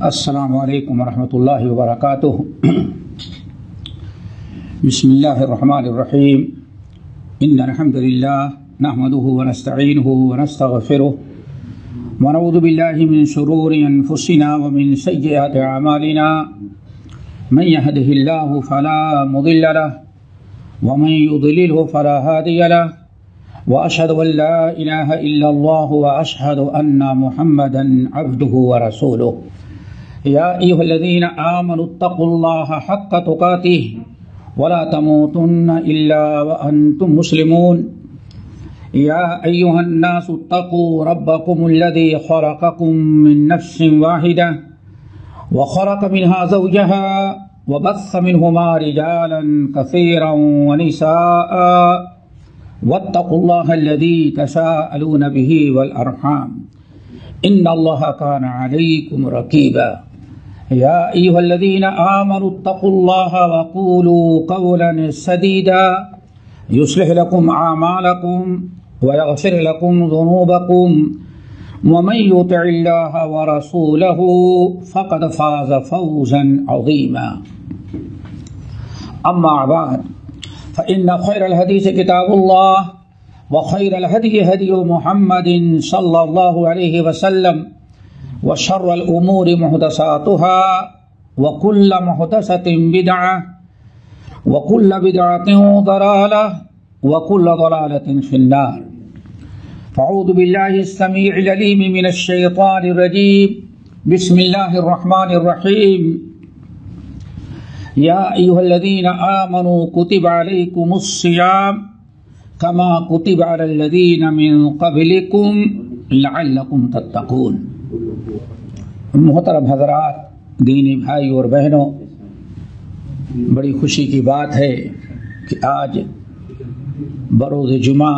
السلام علیکم ورحمۃ اللہ وبرکاتہ۔ بسم اللہ الرحمن الرحیم۔ ان الحمد للہ نحمده ونستعینه ونستغفره ونعوذ باللہ من شرور انفسنا ومن سیئات اعمالنا من يهده الله فلا مضل له ومن يضلله فلا هادي له واشهد ان لا اله الا الله واشهد ان محمدا عبده ورسوله۔ یا ایھا الذین آمنوا اتقوا اللہ حق تقاتہ ولا تموتن الا وانتم مسلمون۔ یا ایھا الناس اتقوا ربکم الذی خلقکم من نفس واحدہ وخلق منها زوجها وبث منهما رجالا كثيرا ونساء واتقوا الله الذی تساءلون به والارحام ان اللہ کان علیکم رقیبا۔ یا ایھا الذین آمنوا اتقوا اللہ وقولوا قولا سدیدا یصلح لکم اعمالکم ویغفر لکم ذنوبکم ومن یطع اللہ ورسولہ فقد فاز فوزا عظیما۔ اما بعد فإن خیر الحدیث کتاب اللہ وخیر الهدی هدی محمد صلی اللہ علیہ وسلم وشر الامور محدثاتها وكل محدثة بدعة وكل بدعة ضلالة وكل ضلالة في النار۔ فاعوذ بالله السميع العليم من الشيطان الرجيم۔ بسم الله الرحمن الرحيم۔ يا أيها الذين آمنوا كتب عليكم الصيام كما كتب على الذين من قبلكم لعلكم تتقون۔ محترم حضرات، دینی بھائی اور بہنوں، بڑی خوشی کی بات ہے کہ آج بروز جمعہ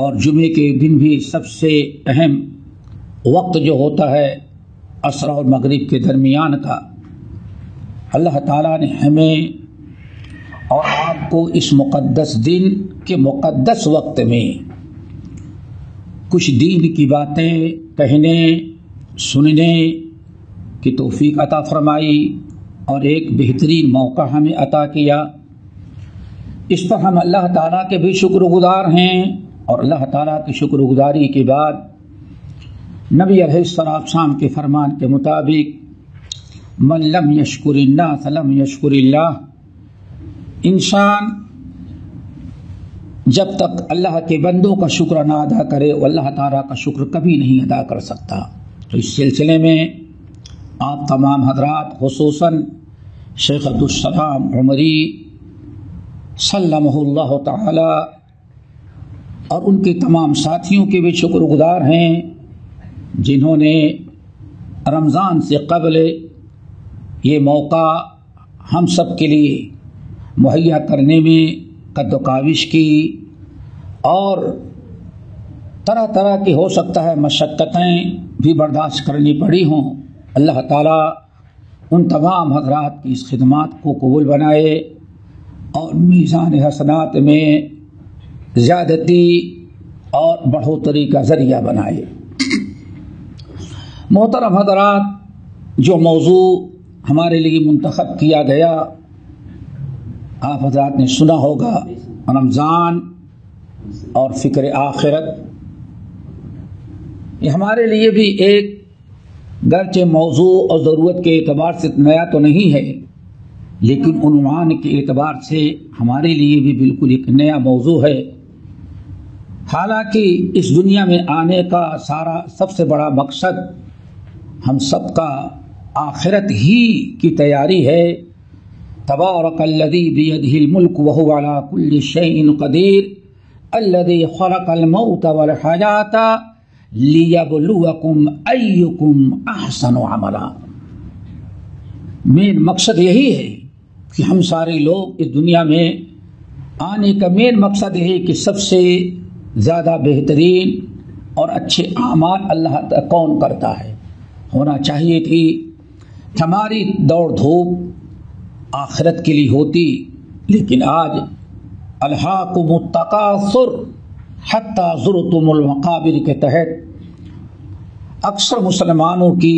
اور جمعے کے دن بھی سب سے اہم وقت جو ہوتا ہے عصر اور مغرب کے درمیان کا، اللہ تعالیٰ نے ہمیں اور آپ کو اس مقدس دن کے مقدس وقت میں کچھ دین کی باتیں کہنے سننے کی توفیق عطا فرمائی اور ایک بہترین موقع ہمیں عطا کیا۔ اس پر ہم اللہ تعالیٰ کے بھی شکر گزار ہیں، اور اللہ تعالیٰ کی شکر گزاری کے بعد نبی علیہ السلام کے فرمان کے مطابق من لم یشکر الناس لم یشکر اللہ، انسان جب تک اللہ کے بندوں کا شکر نہ ادا کرے وہ اللہ تعالیٰ کا شکر کبھی نہیں ادا کر سکتا۔ تو اس سلسلے میں آپ تمام حضرات، خصوصاً شیخ عبدالسلام عمری سلمہ اللہ تعالی اور ان کے تمام ساتھیوں کے بھی شکر گزار ہیں، جنہوں نے رمضان سے قبل یہ موقع ہم سب کے لیے مہیا کرنے میں قد و کاوش کی، اور طرح طرح کی ہو سکتا ہے مشقتیں بھی برداشت کرنی پڑی ہوں۔ اللہ تعالیٰ ان تمام حضرات کی اس خدمات کو قبول بنائے اور میزان حسنات میں زیادتی اور بڑھوتری کا ذریعہ بنائے۔ محترم حضرات، جو موضوع ہمارے لیے منتخب کیا گیا آپ حضرات نے سنا ہوگا، رمضان اور فکر آخرت۔ یہ ہمارے لیے بھی ایک گرچہ موضوع اور ضرورت کے اعتبار سے نیا تو نہیں ہے، لیکن عنوان کے اعتبار سے ہمارے لیے بھی بالکل ایک نیا موضوع ہے۔ حالانکہ اس دنیا میں آنے کا سب سے بڑا مقصد ہم سب کا آخرت ہی کی تیاری ہے۔ تبارک الذی بیدہ الملک وہو علی کل شیء قدیر الذی خلق الموت والحیاۃ لیبلوکم ایکم احسن عملا۔ مین مقصد یہی ہے کہ ہم سارے لوگ اس دنیا میں آنے کا مین مقصد یہ ہے کہ سب سے زیادہ بہترین اور اچھے اعمال اللہ کون کرتا ہے۔ ہونا چاہیے تھی ہماری دوڑ دھوپ آخرت کے لیے ہوتی، لیکن آج الہاکم التکاثر حتی زرتم المقابر کے تحت اکثر مسلمانوں کی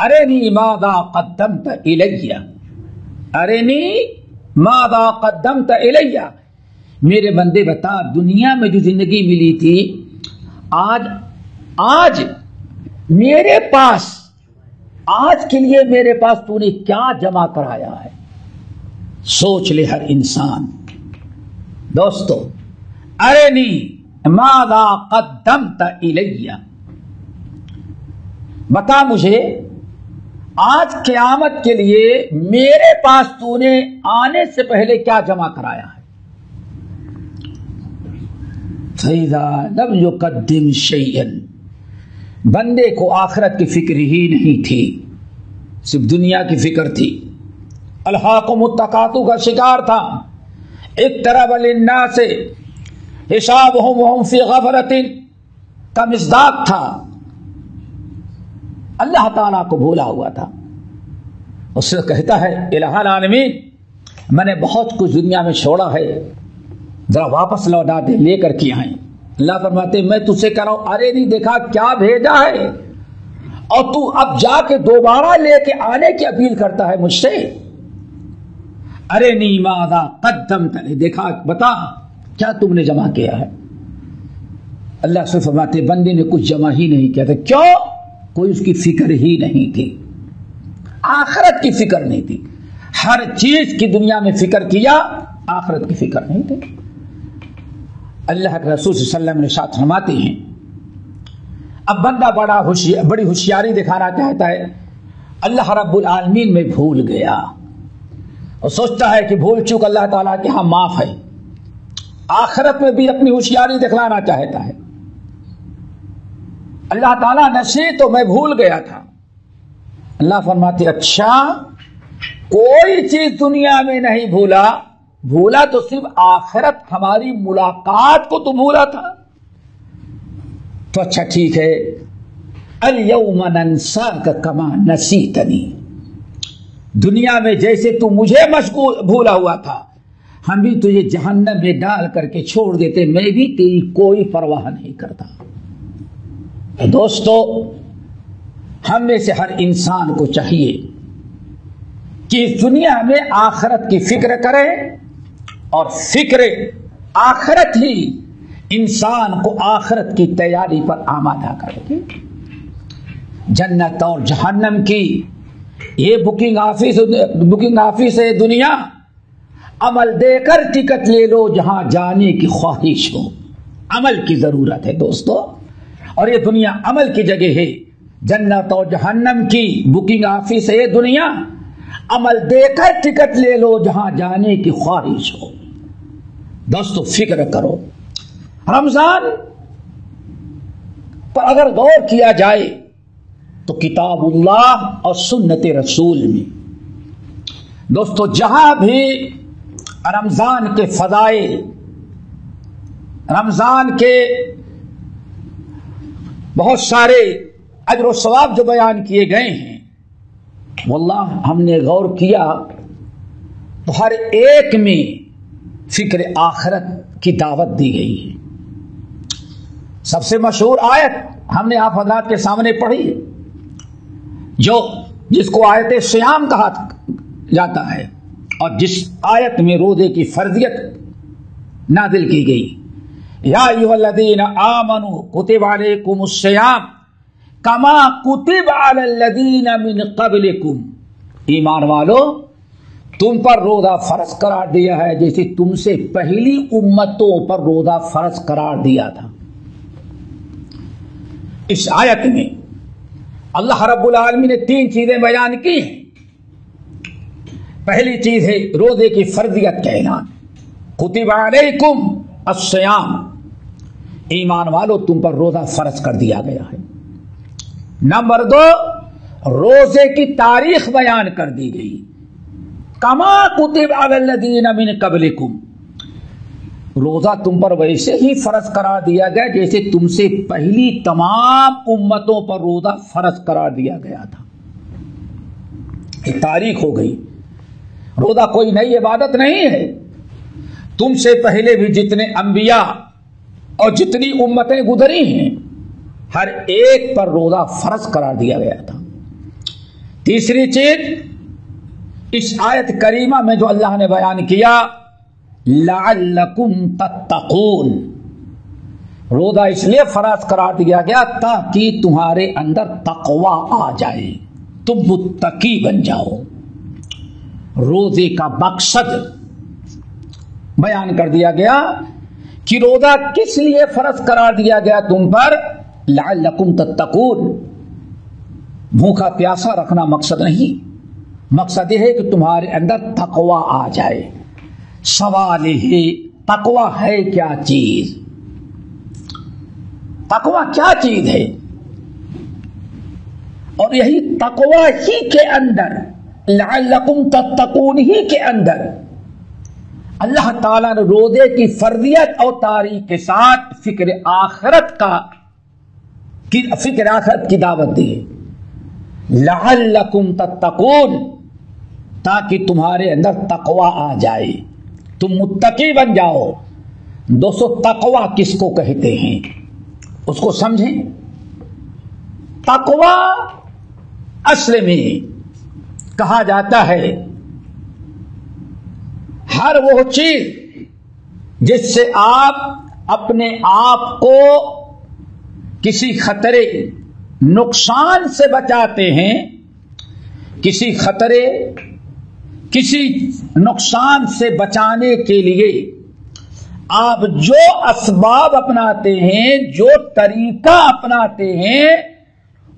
ارنی ماذا قدمت الیہ، ارنی ماذا قدمت الیہ، میرے بندے بتا دنیا میں جو زندگی ملی تھی، آج میرے پاس، آج کے لیے میرے پاس تو نے کیا جمع کرایا ہے؟ سوچ لے ہر انسان دوستو، ارنی ماذا قدمت الیہ، بتا مجھے آج قیامت کے لیے میرے پاس تو نے آنے سے پہلے کیا جمع کرایا ہے؟ فَإِذَا لَمْ يُقَدِّمْ شَيْئًا، بندے کو آخرت کی فکر ہی نہیں تھی، صرف دنیا کی فکر تھی، الحاکم التکاثر کا شکار تھا، اقترب للناس حسابهم وهم فی غفلۃ کا مصداق تھا، اللہ تعالیٰ کو بھولا ہوا تھا۔ اس سے کہتا ہے الہ العالمین میں نے بہت کچھ دنیا میں چھوڑا ہے، ذرا واپس لوٹا دے، لے کر کے آئیں۔ اللہ فرماتے میں تجھ سے کہہ رہا ہوں ارے نہیں دیکھا کیا بھیجا ہے، اور تو اب جا کے دوبارہ لے کے آنے کی اپیل کرتا ہے مجھ سے۔ ارے نی ماذا قدمت، دیکھا بتا کیا تم نے جمع کیا ہے؟ اللہ سے فرماتے بندے نے کچھ جمع ہی نہیں کیا تھا، کیوں؟ کوئی اس کی فکر ہی نہیں تھی، آخرت کی فکر نہیں تھی، ہر چیز کی دنیا میں فکر کیا، آخرت کی فکر نہیں تھی۔ اللہ کے رسول صلی اللہ علیہ وسلم نے ارشاد فرماتے ہیں اب بندہ بڑی ہوشیاری دکھانا چاہتا ہے، اللہ رب العالمین میں بھول گیا اور سوچتا ہے کہ بھول چوک اللہ تعالیٰ کے ہاں معاف ہے، آخرت میں بھی اپنی ہوشیاری دکھلانا چاہتا ہے، اللہ تعالیٰ نسی تو میں بھول گیا تھا۔ اللہ فرماتے اچھا کوئی چیز دنیا میں نہیں بھولا تو صرف آخرت ہماری ملاقات کو تو بھولا تھا، تو اچھا ٹھیک ہے، الیوم ننساک کما نسیتنی، دنیا میں جیسے تو مجھے بھولا ہوا تھا ہم بھی تجھے جہنم میں ڈال کر کے چھوڑ دیتے، میں بھی تیری کوئی پرواہ نہیں کرتا۔ دوستو ہم میں سے ہر انسان کو چاہیے کہ اس دنیا میں آخرت کی فکر کرے، اور فکر آخرت ہی انسان کو آخرت کی تیاری پر آمادہ کرے گی۔ جنت اور جہنم کی یہ بکنگ آفس ہے دنیا، عمل دے کر ٹکٹ لے لو جہاں جانے کی خواہش ہو، عمل کی ضرورت ہے دوستو، اور یہ دنیا عمل کی جگہ ہے، جنت اور جہنم کی بکنگ آفس ہے دنیا، عمل دے کر ٹکٹ لے لو جہاں جانے کی خواہش ہو۔ دوستو فکر کرو، رمضان پر اگر غور کیا جائے تو کتاب اللہ اور سنت رسول میں دوستو جہاں بھی رمضان کے فضائل، رمضان کے بہت سارے اجر و ثواب جو بیان کیے گئے ہیں، واللہ ہم نے غور کیا تو ہر ایک میں فکر آخرت کی دعوت دی گئی ہے۔ سب سے مشہور آیت ہم نے آپ حضرات کے سامنے پڑھی ہے، جس کو آیت صیام کہا جاتا ہے، اور جس آیت میں روزے کی فرضیت نازل کی گئی، یا ایھا الذین آمنوا کتب علیکم الصیام کما کتب علی الذین من قبلکم، ایمان والو تم پر روزہ فرض قرار دیا ہے جیسے تم سے پہلی امتوں پر روزہ فرض قرار دیا تھا۔ اس آیت میں اللہ رب العالمین نے 3 چیزیں بیان کی ہیں۔ پہلی چیز ہے روزے کی فرضیت کا اعلان، کتب علیکم الصیام، ایمان والو تم پر روزہ فرض کر دیا گیا ہے۔ نمبر 2 روزے کی تاریخ بیان کر دی گئی، کما کتب علی الذین من قبلکم، روزہ تم پر ویسے ہی فرض قرار دیا گیا جیسے تم سے پہلی تمام امتوں پر روزہ فرض قرار دیا گیا تھا۔ ایک تاریخ ہو گئی، روزہ کوئی نئی عبادت نہیں ہے، تم سے پہلے بھی جتنے انبیاء اور جتنی امتیں گزری ہیں ہر ایک پر روزہ فرض قرار دیا گیا تھا۔ تیسری چیز اس آیت کریمہ میں جو اللہ نے بیان کیا لعلکم تتقون، روزہ اس لیے فرض قرار دیا گیا تاکہ تمہارے اندر تقوی آ جائے، تم متقی بن جاؤ۔ روزے کا مقصد بیان کر دیا گیا کہ روزہ کس لیے فرض قرار دیا گیا تم پر، لعلکم تتقون، بھوکا پیاسا رکھنا مقصد نہیں، مقصد یہ ہے کہ تمہارے اندر تقوی آ جائے۔ سوال ہے تقوی ہے کیا چیز؟ تقوی کیا چیز ہے؟ اور یہی تقوی ہی کے اندر، لعلکم تتقون ہی کے اندر اللہ تعالیٰ نے روزے کی فرضیت اور تاریخ کے ساتھ فکر آخرت کی دعوت دی ہے، لعلکم تتقون، تاکہ تمہارے اندر تقوی آ جائے، تم متقی بن جاؤ۔ دوستو تقوی کس کو کہتے ہیں اس کو سمجھیں۔ تقوی اصل میں کہا جاتا ہے ہر وہ چیز جس سے آپ اپنے آپ کو کسی خطرے نقصان سے بچاتے ہیں، کسی خطرے کسی نقصان سے بچانے کے لیے آپ جو اسباب اپناتے ہیں، جو طریقہ اپناتے ہیں،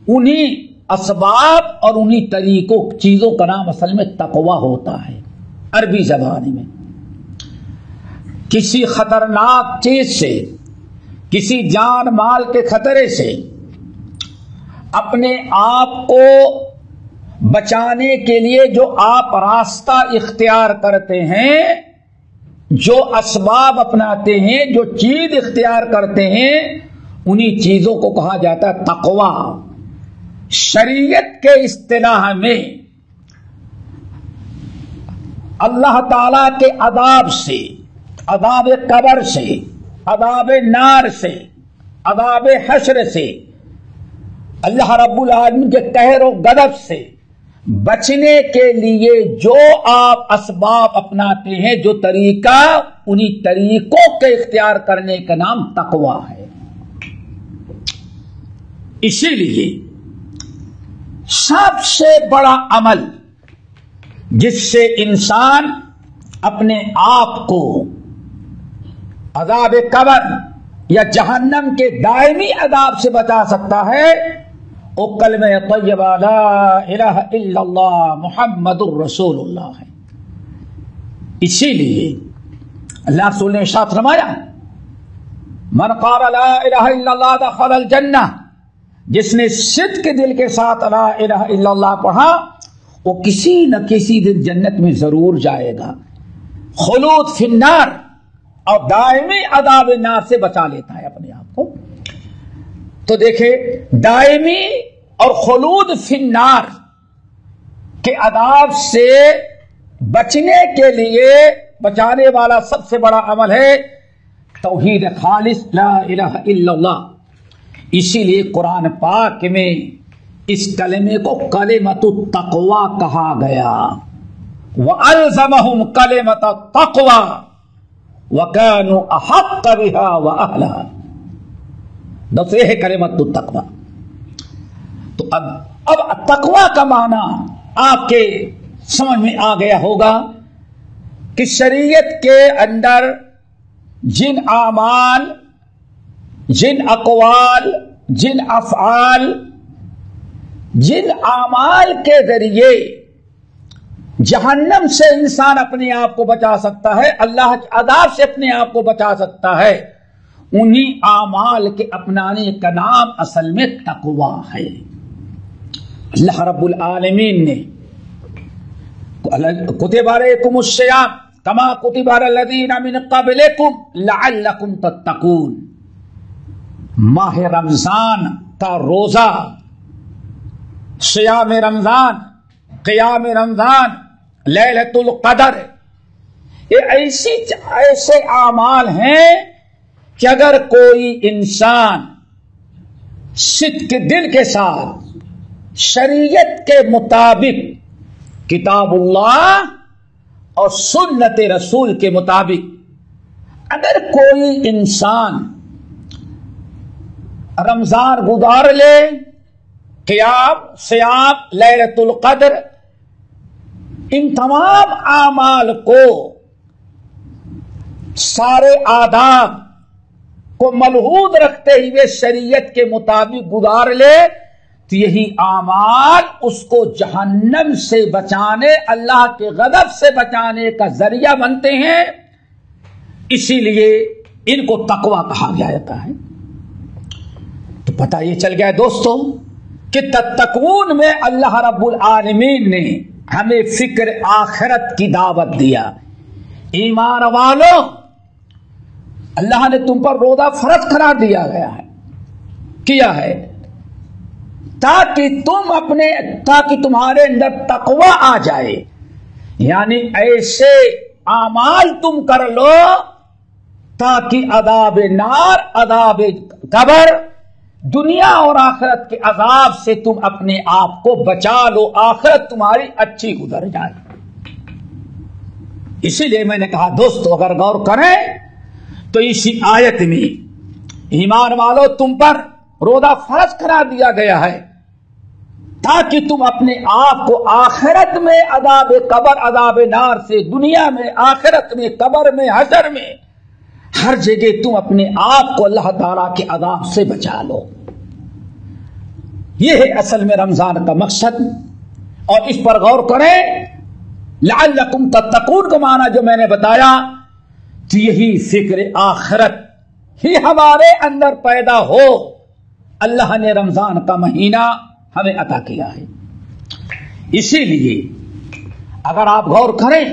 انہی اسباب اور انہی طریقوں چیزوں کا نام اصل میں تقوی ہوتا ہے۔ عربی زبان میں کسی خطرناک چیز سے، کسی جان مال کے خطرے سے اپنے آپ کو بچانے کے لیے جو آپ راستہ اختیار کرتے ہیں، جو اسباب اپناتے ہیں، جو چیز اختیار کرتے ہیں، انہی چیزوں کو کہا جاتا ہے تقوی۔ شریعت کے اصطلاح میں اللہ تعالی کے عذاب سے، عذاب قبر سے، عذاب نار سے، عذاب حشر سے، اللہ رب العالمین کے قہر و غضب سے بچنے کے لیے جو آپ اسباب اپناتے ہیں، جو طریقہ، انہی طریقوں کے اختیار کرنے کا نام تقوی ہے۔ اسی لیے سب سے بڑا عمل جس سے انسان اپنے آپ کو عذاب قبر یا جہنم کے دائمی عذاب سے بچا سکتا ہے، وہ کلمہ طیبہ لا الہ الا اللہ محمد الرسول اللہ ہے۔ اسی لیے اللہ رسول نے ارشاد فرمایا من قال لا الہ الا اللہ دخل الجنہ، جس نے صدق کے دل کے ساتھ لا الہ الا اللہ پڑھا وہ کسی نہ کسی دن جنت میں ضرور جائے گا، خلود فی النار، اور دائمی عذاب نار سے بچا لیتا ہے اپنے آپ کو۔ تو دیکھیں دائمی اور خلود فی النار کے عذاب سے بچنے کے لیے بچانے والا سب سے بڑا عمل ہے توحید خالص لا الہ الا اللہ۔ اسی لیے قرآن پاک میں اس کلمے کو کلمۃ التقوی کہا گیا، وَأَلْزَمَهُمْ كَلِمَةَ التَّقْوَى وَكَانُوا أَحَقَّ بِهَا وَأَهْلَهَا۔ دوسرے ہے کلمۃ التقوی۔ تو اب تقوی کا معنی آپ کے سمجھ میں آ گیا ہوگا کہ شریعت کے اندر جن اعمال، جن اقوال، جن افعال، جن اعمال کے ذریعے جہنم سے انسان اپنے آپ کو بچا سکتا ہے، اللہ کے عذاب سے اپنے آپ کو بچا سکتا ہے، انہی اعمال کے اپنانے کا نام اصل میں تقوی ہے۔ اللہ رب العالمین نے کتب علیکم الصیام کما کتب علی الذین من قبلکم لعلکم تتقون، ماہ رمضان کا روزہ، صیام رمضان، قیام رمضان، لیلۃ القدر، یہ ایسے اعمال ہیں کہ اگر کوئی انسان صدق کے دل کے ساتھ شریعت کے مطابق کتاب اللہ اور سنت رسول کے مطابق اگر کوئی انسان رمضان گزار لے، قیام، صیام، لیلۃ القدر، ان تمام اعمال کو سارے آداب کو ملحوظ رکھتے ہوئے شریعت کے مطابق گزار لے تو یہی اعمال اس کو جہنم سے بچانے، اللہ کے غضب سے بچانے کا ذریعہ بنتے ہیں. اسی لیے ان کو تقویٰ کہا جاتا ہے. تو پتہ یہ چل گیا دوستو کہ تتقون میں اللہ رب العالمین نے ہمیں فکر آخرت کی دعوت دیا. ایمان والو، اللہ نے تم پر روزہ فرض قرار دیا کیا ہے تاکہ تمہارے اندر تقوی آ جائے. یعنی ایسے اعمال تم کر لو تاکہ عذاب نار، عذاب قبر، دنیا اور آخرت کے عذاب سے تم اپنے آپ کو بچا لو، آخرت تمہاری اچھی گزر جائے. اسی لیے میں نے کہا دوستو اگر غور کریں تو اسی آیت میں ایمان والو تم پر روزہ فرض قرار دیا گیا ہے تاکہ تم اپنے آپ کو آخرت میں عذاب قبر، عذاب نار سے، دنیا میں، آخرت میں، قبر میں، حشر میں، ہر جگہ تم اپنے آپ کو اللہ تعالیٰ کے عذاب سے بچا لو. یہ ہے اصل میں رمضان کا مقصد. اور اس پر غور کریں، لعلکم تتقون کا معنی جو میں نے بتایا تو یہی فکر آخرت ہی ہمارے اندر پیدا ہو. اللہ نے رمضان کا مہینہ ہمیں عطا کیا ہے. اسی لیے اگر آپ غور کریں،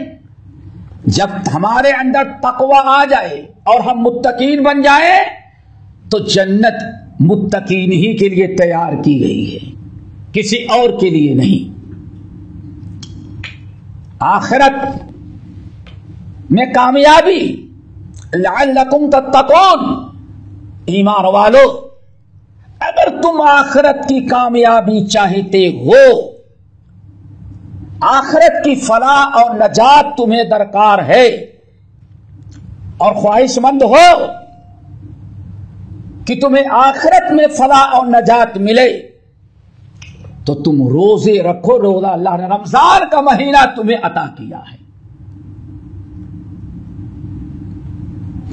جب ہمارے اندر تقوی آ جائے اور ہم متقین بن جائیں تو جنت متقین ہی کے لیے تیار کی گئی ہے، کسی اور کے لیے نہیں. آخرت میں کامیابی، لعلکم تتقون، ایمان والو اگر تم آخرت کی کامیابی چاہتے ہو، آخرت کی فلاح اور نجات تمہیں درکار ہے اور خواہش مند ہو کہ تمہیں آخرت میں فلاح اور نجات ملے تو تم روزے رکھو. روزہ اللہ نے رمضان کا مہینہ تمہیں عطا کیا ہے.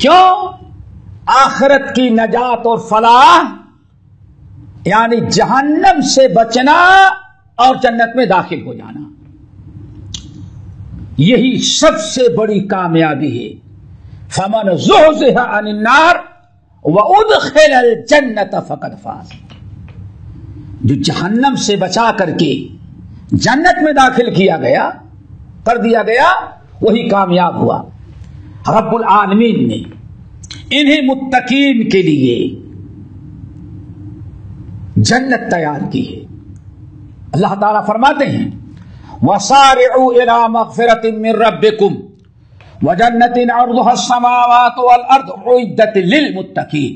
کیوں؟ آخرت کی نجات اور فلاح یعنی جہنم سے بچنا اور جنت میں داخل ہو جانا، یہی سب سے بڑی کامیابی ہے. فمن زحزح عن النار وادخل الجنت فقد فاز. جو جہنم سے بچا کر کے جنت میں داخل کر دیا گیا وہی کامیاب ہوا. رب العالمین نے انہیں متقین کے لیے جنت تیار کی ہے. اللہ تعالیٰ فرماتے ہیں وَسَارِعُوا إِلَىٰ مَغْفِرَةٍ مِّن رَبِّكُمْ وَجَنَّةٍ عَرْضُهَا السَّمَاوَاتُ وَالْأَرْضُ أُعِدَّتْ لِلْمُتَّقِينَ.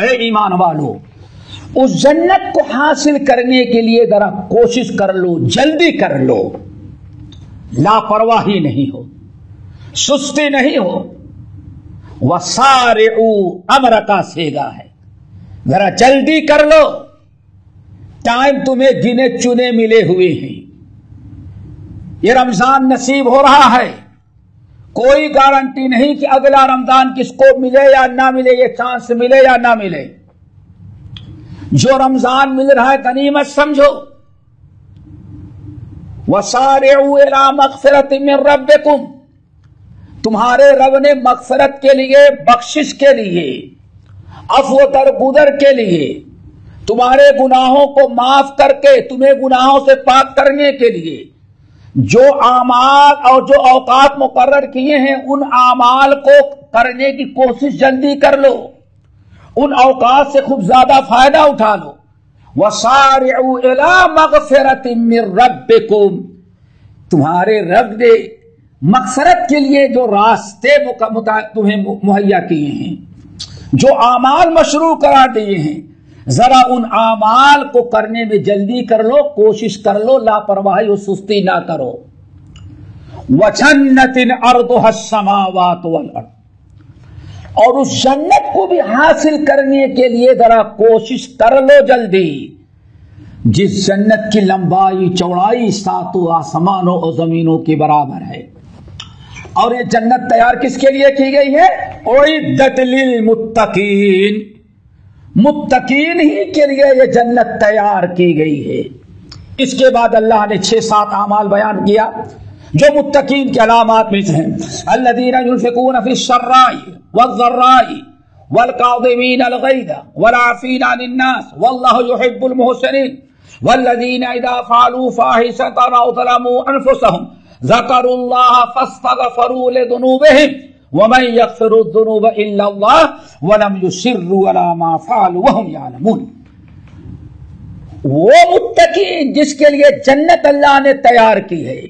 اے ایمان والو، اس جنت کو حاصل کرنے کے لیے ذرا کوشش کر لو، جلدی کر لو، لاپرواہی نہیں ہو، سستی نہیں ہو. وَسَارِعُوا امر کا صیغہ ہے، ذرا جلدی کر لو، ٹائم تمہیں گنے چنے ملے ہوئے ہیں. یہ رمضان نصیب ہو رہا ہے، کوئی گارنٹی نہیں کہ اگلا رمضان کس کو ملے یا نہ ملے، یہ چانس ملے یا نہ ملے. جو رمضان مل رہا ہے غنیمت سمجھو. وَسَارِعُوا إِلَىٰ مَغْفِرَةٍ مِّن رَبِّكُمْ، تمہارے رب نے مغفرت کے لیے، بخشش کے لیے، عفو درگزر کے لیے، تمہارے گناہوں کو معاف کر کے تمہیں گناہوں سے پاک کرنے کے لیے جو اعمال اور جو اوقات مقرر کیے ہیں ان اعمال کو کرنے کی کوشش جلدی کر لو، ان اوقات سے خوب زیادہ فائدہ اٹھا لو. وَسَارِعُوا إِلَىٰ مَغْفِرَةٍ مِّن رَبِّكُمْ، تمہارے رب نے مغفرت کے لیے جو راستے تمہیں مہیا کیے ہیں، جو اعمال مشروع قرار دیے ہیں، ذرا ان اعمال کو کرنے میں جلدی کر لو، کوشش کر لو، لاپرواہی اور سستی نہ کرو. وَجَنَّةٍ عَرْضُهَا السَّمَاوَاتُ وَالْأَرْضُ، اور اس جنت کو بھی حاصل کرنے کے لیے ذرا کوشش کر لو جلدی، جس جنت کی لمبائی چوڑائی ساتوں آسمانوں اور زمینوں کے برابر ہے. اور یہ جنت تیار کس کے لیے کی گئی ہے؟ اعدت للمتقین، متقین ہی کے لیے یہ جنت تیار کی گئی ہے. اس کے بعد اللہ نے 6-7 اعمال بیان کیا جو متقین کے علامات میں سے ہیں. الذین ينفقون فی السراء والضراء والکاظمین الغیظ والعافین عن الناس واللہ یحب المحسنین والذین اذا فعلوا فاحشۃ او ظلموا انفسهم ذکروا اللہ فاستغفروا لذنوبهم ومن یغفر الذنوب الا اللہ ولم یصروا علی ما فعلوا وهم یعلمون. وہ متقین جس کے لیے جنت اللہ نے تیار کی ہے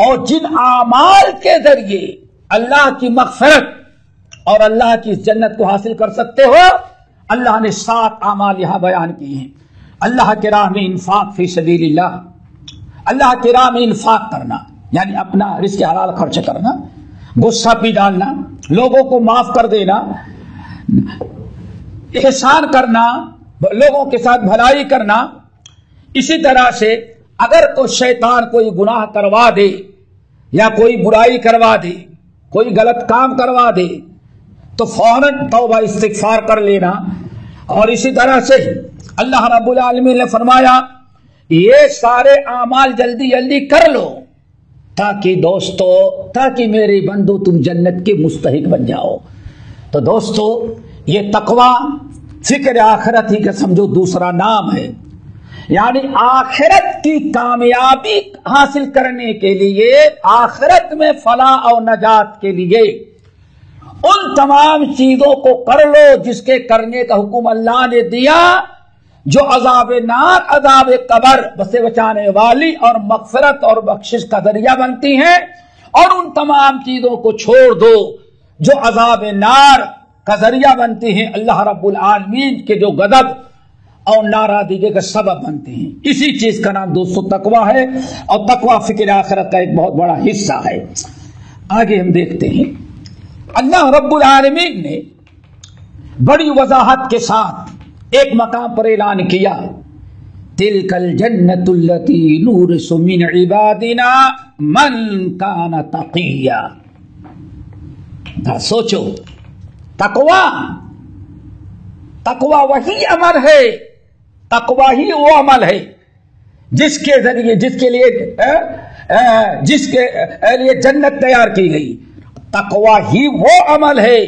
اور جن اعمال کے ذریعے اللہ کی مغفرت اور اللہ کی جنت کو حاصل کر سکتے ہو. اللہ نے 7 اعمال یہاں بیان کیے ہیں. اللہ کی راہ میں انفاق فی سبیل اللہ، اللہ کی راہ میں انفاق کرنا یعنی اپنا رزق حلال خرچ کرنا، غصہ پی ڈالنا، لوگوں کو معاف کر دینا، احسان کرنا، لوگوں کے ساتھ بھلائی کرنا. اسی طرح سے اگر کوئی شیطان کوئی گناہ کروا دے یا کوئی برائی کروا دے، کوئی غلط کام کروا دے تو فوراً توبہ استغفار کر لینا. اور اسی طرح سے اللہ رب العالمین نے فرمایا یہ سارے اعمال جلدی جلدی کر لو تاکہ دوستو، تاکہ میرے بندو تم جنت کے مستحق بن جاؤ. تو دوستو یہ تقوی فکر آخرت ہی کا سمجھو دوسرا نام ہے. یعنی آخرت کی کامیابی حاصل کرنے کے لیے، آخرت میں فلاح اور نجات کے لیے ان تمام چیزوں کو کر لو جس کے کرنے کا حکم اللہ نے دیا، جو عذاب نار، عذاب قبر سے بچانے والی اور مغفرت اور بخشش کا ذریعہ بنتی ہیں. اور ان تمام چیزوں کو چھوڑ دو جو عذاب نار کا ذریعہ بنتی ہیں، اللہ رب العالمین کے جو غضب اور ناراضگی کا سبب بنتے ہیں. اسی چیز کا نام دوستو تقوی ہے، اور تقوی فکر آخرت کا ایک بہت بڑا حصہ ہے. آگے ہم دیکھتے ہیں اللہ رب العالمین نے بڑی وضاحت کے ساتھ ایک مقام پر اعلان کیا، تلک الجنت التی نورث من عبادنا من کان تقیا. سوچو، تقوی وہی عمل ہے، تقوی ہی وہ عمل ہے جس کے ذریعے جس کے لیے جنت تیار کی گئی. تقوی ہی وہ عمل ہے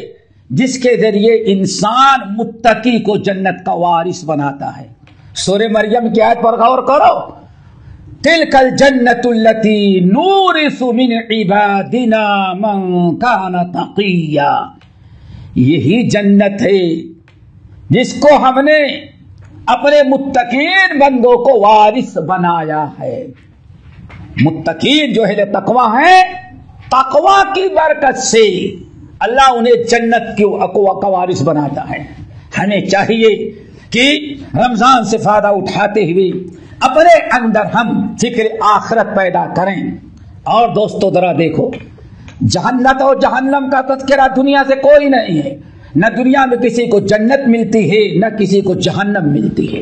جس کے ذریعے انسان متقی کو جنت کا وارث بناتا ہے. سورہ مریم کی آیت پر غور کرو، تلک الجنت التی نورث من عبادنا من کان تقیا. یہی جنت ہے جس کو ہم نے اپنے متقین بندوں کو وارث بنایا ہے. متقین جو اہل تقوی ہیں، تقوی کی برکت سے اللہ انہیں جنت کی وارث بناتا ہے. ہمیں چاہیے کہ رمضان سے فائدہ اٹھاتے ہوئے اپنے اندر ہم فکر آخرت پیدا کریں. اور دوستو ذرا دیکھو، جہنت اور جہنم کا تذکرہ دنیا سے کوئی نہیں ہے. نہ دنیا میں کسی کو جنت ملتی ہے نہ کسی کو جہنم ملتی ہے.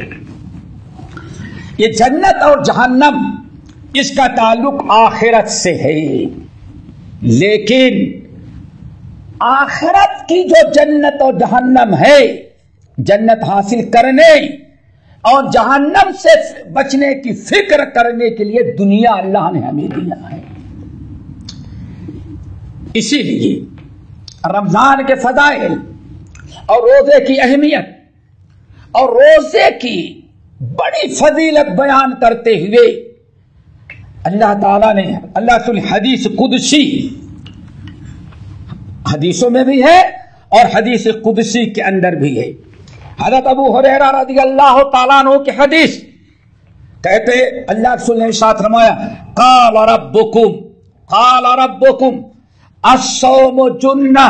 یہ جنت اور جہنم اس کا تعلق آخرت سے ہے، لیکن آخرت کی جو جنت اور جہنم ہے، جنت حاصل کرنے اور جہنم سے بچنے کی فکر کرنے کے لیے دنیا اللہ نے ہمیں دیا ہے. اسی لیے رمضان کے فضائل اور روزے کی اہمیت اور روزے کی بڑی فضیلت بیان کرتے ہوئے اللہ تعالیٰ نے، اللہ تعالی حدیث قدسی، حدیثوں میں بھی ہے اور حدیث قدسی کے اندر بھی ہے. حضرت ابو ہریرہ رضی اللہ تعالیٰ عنہ کی حدیث کہتے اللہ رسول نے ارشاد فرمایا، قال ربکم الصوم جنہ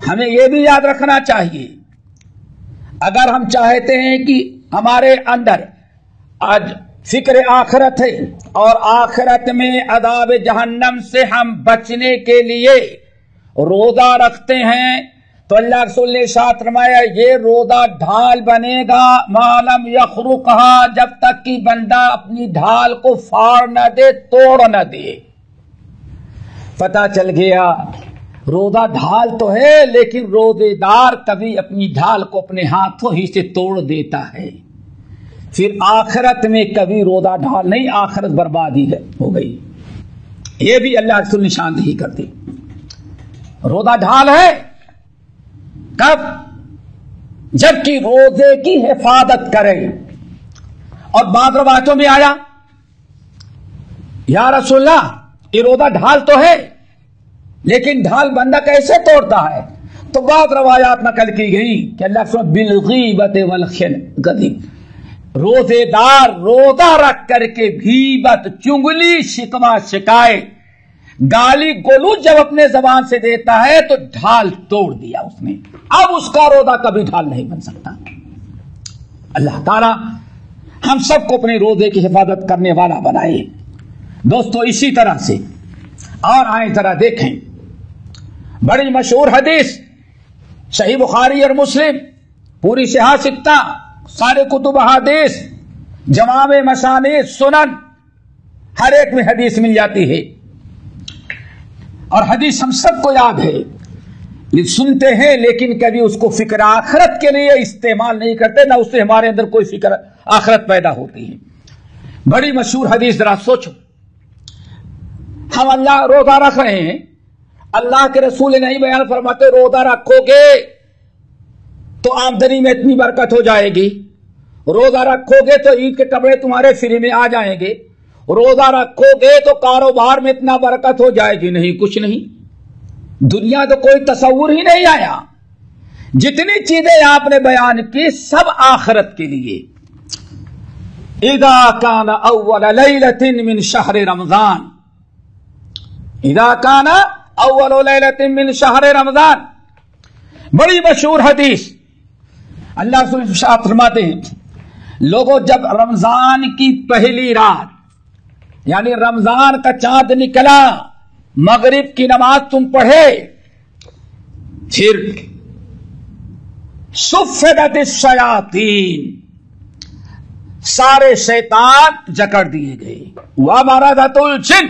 ہمیں یہ بھی یاد رکھنا چاہیے، اگر ہم چاہتے ہیں کہ ہمارے اندر آج فکر آخرت ہے اور آخرت میں عذاب جہنم سے ہم بچنے کے لیے روزہ رکھتے ہیں، تو اللہ رسول نے ارشاد فرمایا یہ روزہ ڈھال بنے گا معلوم یخرقھا، جب تک کہ بندہ اپنی ڈھال کو پھاڑ نہ دے، توڑ نہ دے۔ پتہ چل گیا روزہ ڈھال تو ہے، لیکن روزے دار کبھی اپنی ڈھال کو اپنے ہاتھوں ہی سے توڑ دیتا ہے، پھر آخرت میں کبھی روزہ ڈھال نہیں، آخرت بربادی ہو گئی۔ یہ بھی اللہ رسول نشاندہی کر دی۔ روزہ ڈھال ہے کب؟ جبکہ روزے کی حفاظت کرے۔ اور بعض روایتوں میں آیا یا رسول اللہ یہ روزہ ڈھال تو ہے لیکن ڈھال بندہ کیسے توڑتا ہے؟ تو بعض روایات نقل کی گئی کہ اللہ سبحانہ بالغیبت والغیبت، روزے دار روزہ رکھ کر کے غیبت، چگلی، شکوہ شکایت، گالی گلوچ جب اپنے زبان سے دیتا ہے تو ڈھال توڑ دیا اس نے، اب اس کا روزہ کبھی ڈھال نہیں بن سکتا۔ اللہ تعالی ہم سب کو اپنے روزے کی حفاظت کرنے والا بنائے۔ دوستو اسی طرح سے اور آئیں ذرا دیکھیں، بڑی مشہور حدیث صحیح بخاری اور مسلم، پوری صحاح ستہ، سارے کتب حدیث، جوامع مسانید، سنن، ہر ایک میں حدیث مل جاتی ہے، اور حدیث ہم سب کو یاد ہے، سنتے ہیں لیکن کبھی اس کو فکر آخرت کے لیے استعمال نہیں کرتے، نہ اس سے ہمارے اندر کوئی فکر آخرت پیدا ہوتی ہے۔ بڑی مشہور حدیث، ذرا سوچو، ہم اللہ روزہ رکھ رہے ہیں، اللہ کے رسول نہیں بیان فرماتے روزہ رکھو گے تو آمدنی میں اتنی برکت ہو جائے گی، روزہ رکھو گے تو عید کے کپڑے تمہارے فری میں آ جائیں گے، روزہ رکھو گے تو کاروبار میں اتنا برکت ہو جائے گی، نہیں، کچھ نہیں، دنیا تو کوئی تصور ہی نہیں آیا۔ جتنی چیزیں آپ نے بیان کی سب آخرت کے لیے۔ اذا کان اول لیلۃ من شہر رمضان، اذا کان اول لیلۃ من شہر رمضان، بڑی مشہور حدیث، اللہ رسول ارشاد فرماتے ہیں لوگوں جب رمضان کی پہلی رات یعنی رمضان کا چاند نکلا، مغرب کی نماز تم پڑھے، پھر صفدت الشیاطین، سارے شیطان جکڑ دیے گئے، ومردۃ الجن،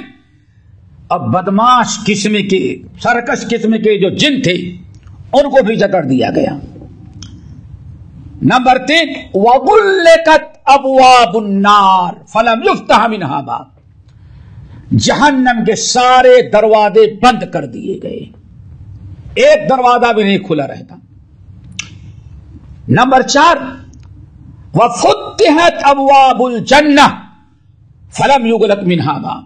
اب بدماش قسم کے، سرکش قسم کے جو جن تھے ان کو بھی جکڑ دیا گیا۔ نمبر 3، وغلقت ابواب النار فلم یفتح منها باب، جہنم کے سارے دروازے بند کر دیے گئے، ایک دروازہ بھی نہیں کھلا رہتا۔ نمبر 4، وفتحت ابواب الجنہ فلم یغلق منها باب،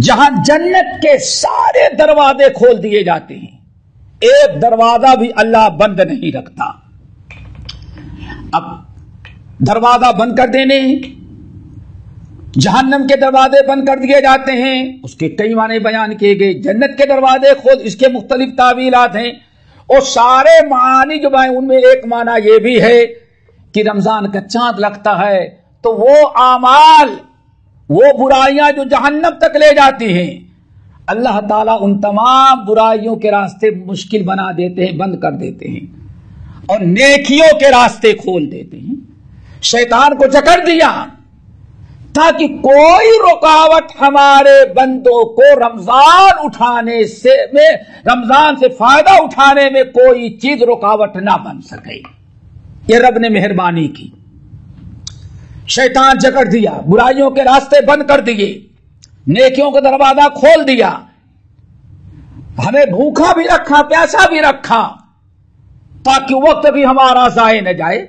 جہاں جنت کے سارے دروازے کھول دیے جاتے ہیں، ایک دروازہ بھی اللہ بند نہیں رکھتا۔ اب دروازہ بند کر دینے، جہنم کے دروازے بند کر دیے جاتے ہیں، اس کے کئی معنی بیان کیے گئے، جنت کے دروازے کھول، اس کے مختلف تعویلات ہیں، اور سارے معنی جو ہیں ان میں ایک معنی یہ بھی ہے کہ رمضان کا چاند لگتا ہے تو وہ اعمال، وہ برائیاں جو جہنم تک لے جاتی ہیں، اللہ تعالیٰ ان تمام برائیوں کے راستے مشکل بنا دیتے ہیں، بند کر دیتے ہیں، اور نیکیوں کے راستے کھول دیتے ہیں۔ شیطان کو جکڑ دیا تاکہ کوئی رکاوٹ ہمارے بندوں کو رمضان اٹھانے سے رمضان سے فائدہ اٹھانے میں کوئی چیز رکاوٹ نہ بن سکے۔ یہ رب نے مہربانی کی، شیطان جکڑ دیا، برائیوں کے راستے بند کر دیے، نیکیوں کا دروازہ کھول دیا، ہمیں بھوکا بھی رکھا، پیاسا بھی رکھا تاکہ وقت بھی ہمارا ضائع نہ جائے،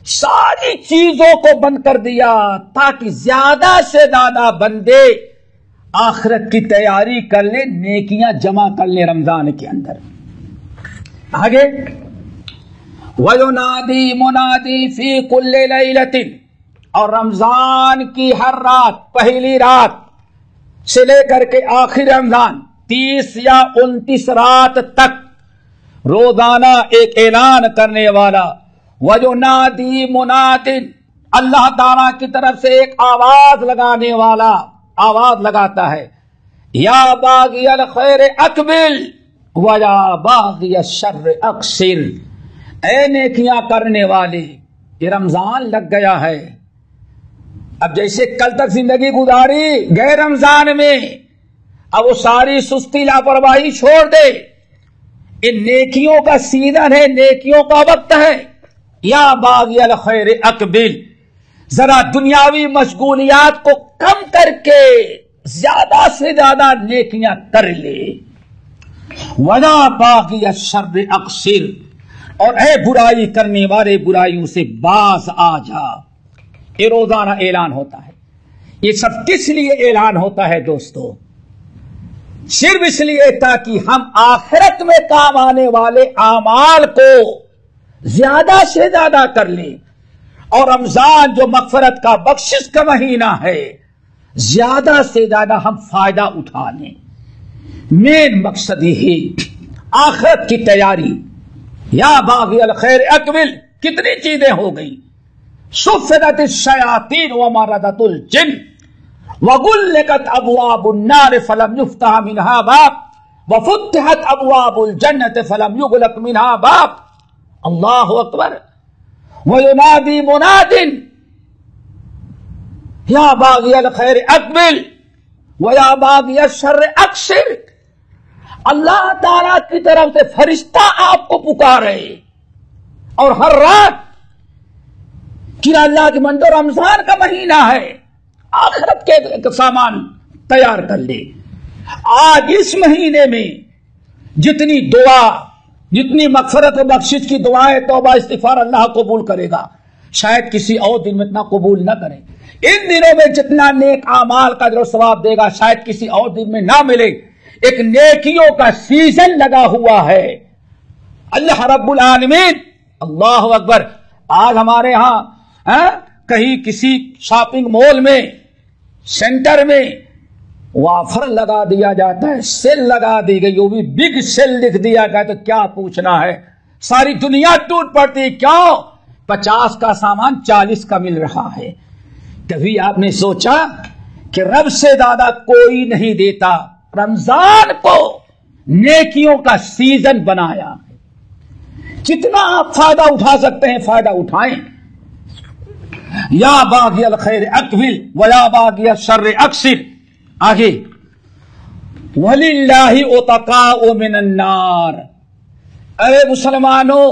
ساری چیزوں کو بند کر دیا تاکہ زیادہ سے زیادہ بندے آخرت کی تیاری کر لیں، نیکیاں جمع کر لیں رمضان کے اندر۔ آگے وَيُنَادِي مُنَادِي فِي كُلِّ لَيْلَةٍ، اور رمضان کی ہر رات، پہلی رات سے لے کر کے آخر رمضان 30 یا 29 رات تک روزانہ ایک اعلان کرنے والا، وَيُنَادِي مُنَادٍ، اللہ تعالیٰ کی طرف سے ایک آواز لگانے والا آواز لگاتا ہے، یا باغی الخیر اقبل ویا باغی الشر اقصر، اے نیکیاں کرنے والے، یہ رمضان لگ گیا ہے، اب جیسے کل تک زندگی گزاری گئے رمضان میں، اب وہ ساری سستی لاپرواہی چھوڑ دے، ان نیکیوں کا سیزن ہے، نیکیوں کا وقت ہے، یا باغی الخیر اقبل، ذرا دنیاوی مشغولیات کو کم کر کے زیادہ سے زیادہ نیکیاں کر لے، ولا باغی الشر اقصر، اور اے برائی کرنے والے برائیوں سے باز آ جا۔ یہ روزانہ اعلان ہوتا ہے۔ یہ سب کس لیے اعلان ہوتا ہے دوستو؟ صرف اس لیے تاکہ ہم آخرت میں کام آنے والے اعمال کو زیادہ سے زیادہ کر لیں، اور رمضان جو مغفرت کا بخشش کا مہینہ ہے، زیادہ سے زیادہ ہم فائدہ اٹھا لیں۔ مین مقصد یہی آخرت کی تیاری۔ یا باغی الخیر اقبل، کتنی چیزیں ہو گئی، صفدت الشیاطین ومردت الجن وغلقت ابواب النار فلم یفتح منها باب وفتحت ابواب الجنت فلم یغلق منها باب۔ اللہ اکبر۔ وینادی مناد یا باغی الخیر اقبل ویا باغی الشر اقصر، اللہ تعالی کی طرف سے فرشتہ آپ کو پکارے، اور ہر رات کہ اللہ کی منظور رمضان کا مہینہ ہے، آخرت کے سامان تیار کر لے۔ آج اس مہینے میں جتنی دعا، جتنی مغفرت و بخشش کی دعائیں، توبہ استغفار اللہ قبول کرے گا، شاید کسی اور دن میں اتنا قبول نہ کرے۔ ان دنوں میں جتنا نیک اعمال کا اجر و ثواب دے گا، شاید کسی اور دن میں نہ ملے۔ ایک نیکیوں کا سیزن لگا ہوا ہے۔ اللہ رب العالمین، اللہ اکبر، آج ہمارے ہاں کہیں کسی شاپنگ مال میں، سینٹر میں وافر لگا دیا جاتا ہے، سیل لگا دی گئی، وہ بھی بگ سیل لکھ دیا گیا، تو کیا پوچھنا ہے، ساری دنیا ٹوٹ پڑتی۔ کیوں؟ 50 کا سامان 40 کا مل رہا ہے۔ کبھی آپ نے سوچا کہ رب سے زیادہ کوئی نہیں دیتا؟ رمضان کو نیکیوں کا سیزن بنایا ہے، جتنا آپ فائدہ اٹھا سکتے ہیں فائدہ اٹھائیں۔ یا باغی الخیر اقبل ویا باغی الشر اقصر۔ آگے، وَلِلَّهِ عُتَقَاءُ مِنَ النَّارِ، ارے مسلمانوں،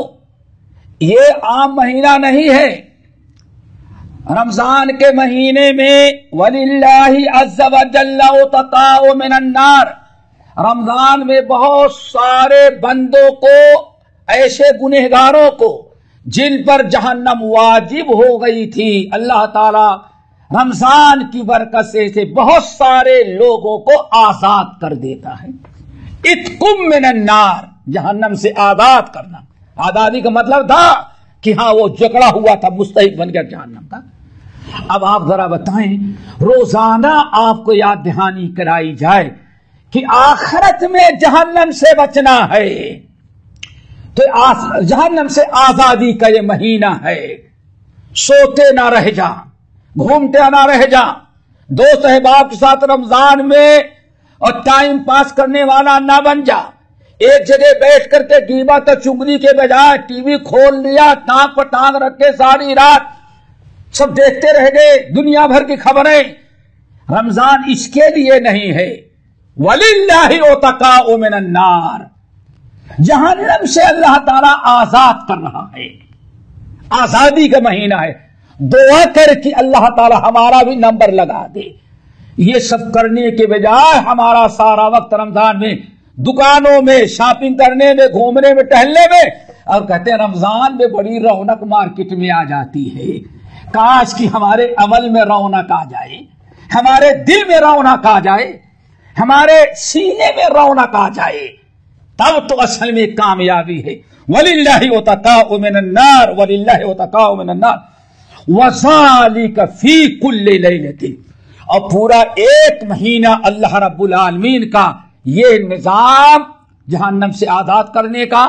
یہ عام مہینہ نہیں ہے۔ رمضان کے مہینے میں وَلِلَّهِ عَزَّ وَجَلَّ عُتَقَاءُ مِنَ النَّارِ، رمضان میں بہت سارے بندوں کو، ایسے گنہگاروں کو جن پر جہنم واجب ہو گئی تھی، اللہ تعالی رمضان کی برکت سے بہت سارے لوگوں کو آزاد کر دیتا ہے۔ اتقم من النار، جہنم سے آزاد کرنا۔ آزادی کا مطلب تھا کہ ہاں وہ جکڑا ہوا تھا، مستحق بن گیا جہنم کا۔ اب آپ ذرا بتائیں، روزانہ آپ کو یاد دہانی کرائی جائے کہ آخرت میں جہنم سے بچنا ہے، تو جہنم سے آزادی کا یہ مہینہ ہے۔ سوتے نہ رہ جا، گھومتے نہ رہ جا، دوست احباب کے ساتھ رمضان میں اور ٹائم پاس کرنے والا نہ بن جا۔ ایک جگہ بیٹھ کر کے غیبت اور چگلی کے بجائے ٹی وی کھول لیا، ٹانگ پر ٹانگ رکھ کے ساری رات سب دیکھتے رہ گئے دنیا بھر کی خبریں۔ رمضان اس کے لیے نہیں ہے۔ وَلِلَّهِ عُتَقَاءُ مِنَ النَّارِ، جہنم سے اللہ تعالیٰ آزاد کر رہا ہے، آزادی کا مہینہ ہے۔ دعا کر کہ اللہ تعالیٰ ہمارا بھی نمبر لگا دے۔ یہ سب کرنے کے بجائے ہمارا سارا وقت رمضان میں دکانوں میں، شاپنگ کرنے میں، گھومنے میں، ٹہلنے میں، اور کہتے ہیں رمضان میں بڑی رونق مارکیٹ میں آ جاتی ہے۔ کاش کہ ہمارے عمل میں رونق آ جائے، ہمارے دل میں رونق آ جائے، ہمارے سینے میں رونق آ جائے، تب تو اصل میں کامیابی ہے۔ وَلِلَّهِ عُتَقَاءُ مِنَ النَّارِ وَلِلَّهِ عُتَقَاءُ مِنَ النَّارِ وَذَلِكَ فِي كُلِّ لَيْلَةٍ، اور پورا ایک مہینہ اللہ رب العالمین کا یہ نظام جہنم سے آزاد کرنے کا،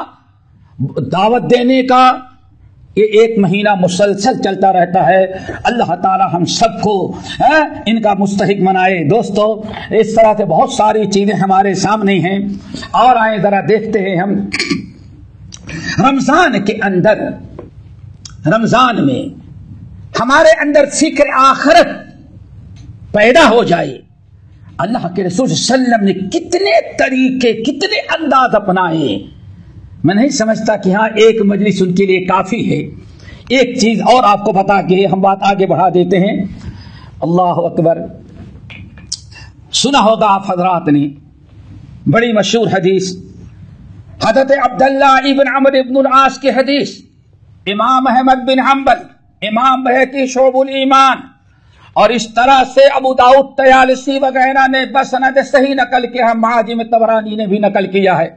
دعوت دینے کا یہ ایک مہینہ مسلسل چلتا رہتا ہے. اللہ تعالی ہم سب کو ان کا مستحق بنائے. دوستو اس طرح سے بہت ساری چیزیں ہمارے سامنے ہیں اور آئیں ذرا دیکھتے ہیں ہم رمضان کے اندر. رمضان میں ہمارے اندر فکر آخرت پیدا ہو جائے. اللہ کے رسول صلی اللہ علیہ وسلم نے کتنے طریقے کتنے انداز اپنائے. میں نہیں سمجھتا کہ ہاں ایک مجلس ان کے لیے کافی ہے. ایک چیز اور آپ کو بتا کے ہم بات آگے بڑھا دیتے ہیں. اللہ اکبر. سنا ہوگا آپ حضرات نے بڑی مشہور حدیث حضرت عبداللہ ابن عمرو ابن العاص کی حدیث. امام احمد بن حنبل، امام بہقی شعب الایمان اور اس طرح سے ابو داؤد طیالسی وغیرہ نے بسند صحیح نقل کیا ہے. معاجم طبرانی نے بھی نقل کیا ہے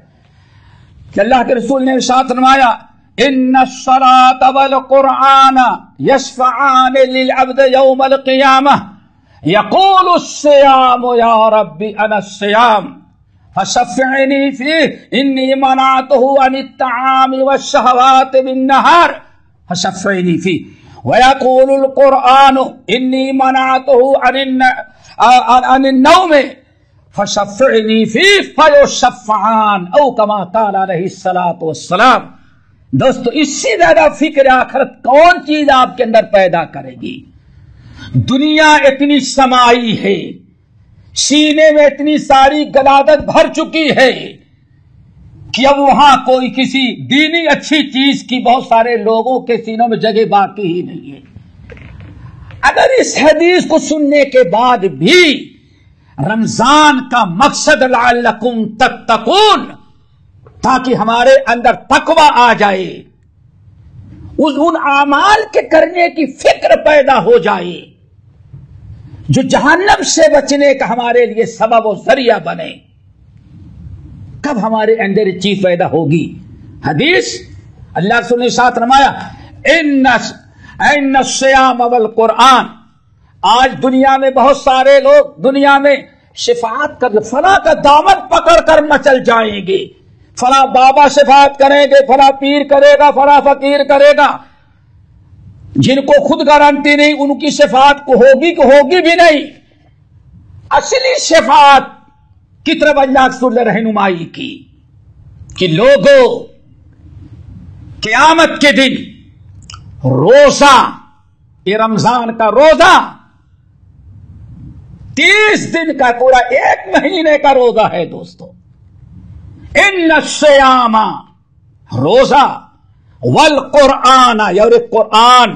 کہ اللہ کے رسول نے ارشاد فرمایا ان الصلاۃ والقرآن یشفعان للعبد یوم القیامہ یقول الصیام یا رب انا الصیام فشفعنی فیہ انی منعته عن الطعام والشہوات بالنہار فشفعنی فیہ ویقول القرآن انی منعته عن النوم فشفعنی فیہ فیشفعان او کما قال علیہ الصلاۃ والسلام. دوستو اس سے زیادہ فکر آخرت کون چیز آپ کے اندر پیدا کرے گی؟ دنیا اتنی سمائی ہے، سینے میں اتنی ساری گلادت بھر چکی ہے کہ اب وہاں کوئی کسی دینی اچھی چیز کی بہت سارے لوگوں کے سینوں میں جگہ باقی ہی نہیں ہے. اگر اس حدیث کو سننے کے بعد بھی رمضان کا مقصد لعلکم تتقون، تاکہ ہمارے اندر تقوی آ جائے، ان اعمال کے کرنے کی فکر پیدا ہو جائے جو جہنم سے بچنے کا ہمارے لیے سبب و ذریعہ بنے. کب ہمارے اندر یہ چیز پیدا ہوگی؟ حدیث اللہ رسول نے ساتھ فرمایا ان الصیام والقرآن. آج دنیا میں بہت سارے لوگ دنیا میں شفاعت کر فلاں کا دامن پکڑ کر مچل جائیں گے، فلاں بابا شفاعت کریں گے، فلاں پیر کرے گا، فلاں فقیر کرے گا. جن کو خود گارنٹی نہیں ان کی شفاعت کو ہوگی بھی نہیں. اصلی شفاعت کی طرف اللہ رسول نے رہنمائی کی کہ لوگوں قیامت کے دن روزہ، یہ رمضان کا روزہ 30 دن کا پورا ایک مہینے کا روزہ ہے. دوستو ان الصیام روزہ والقرآن اور قرآن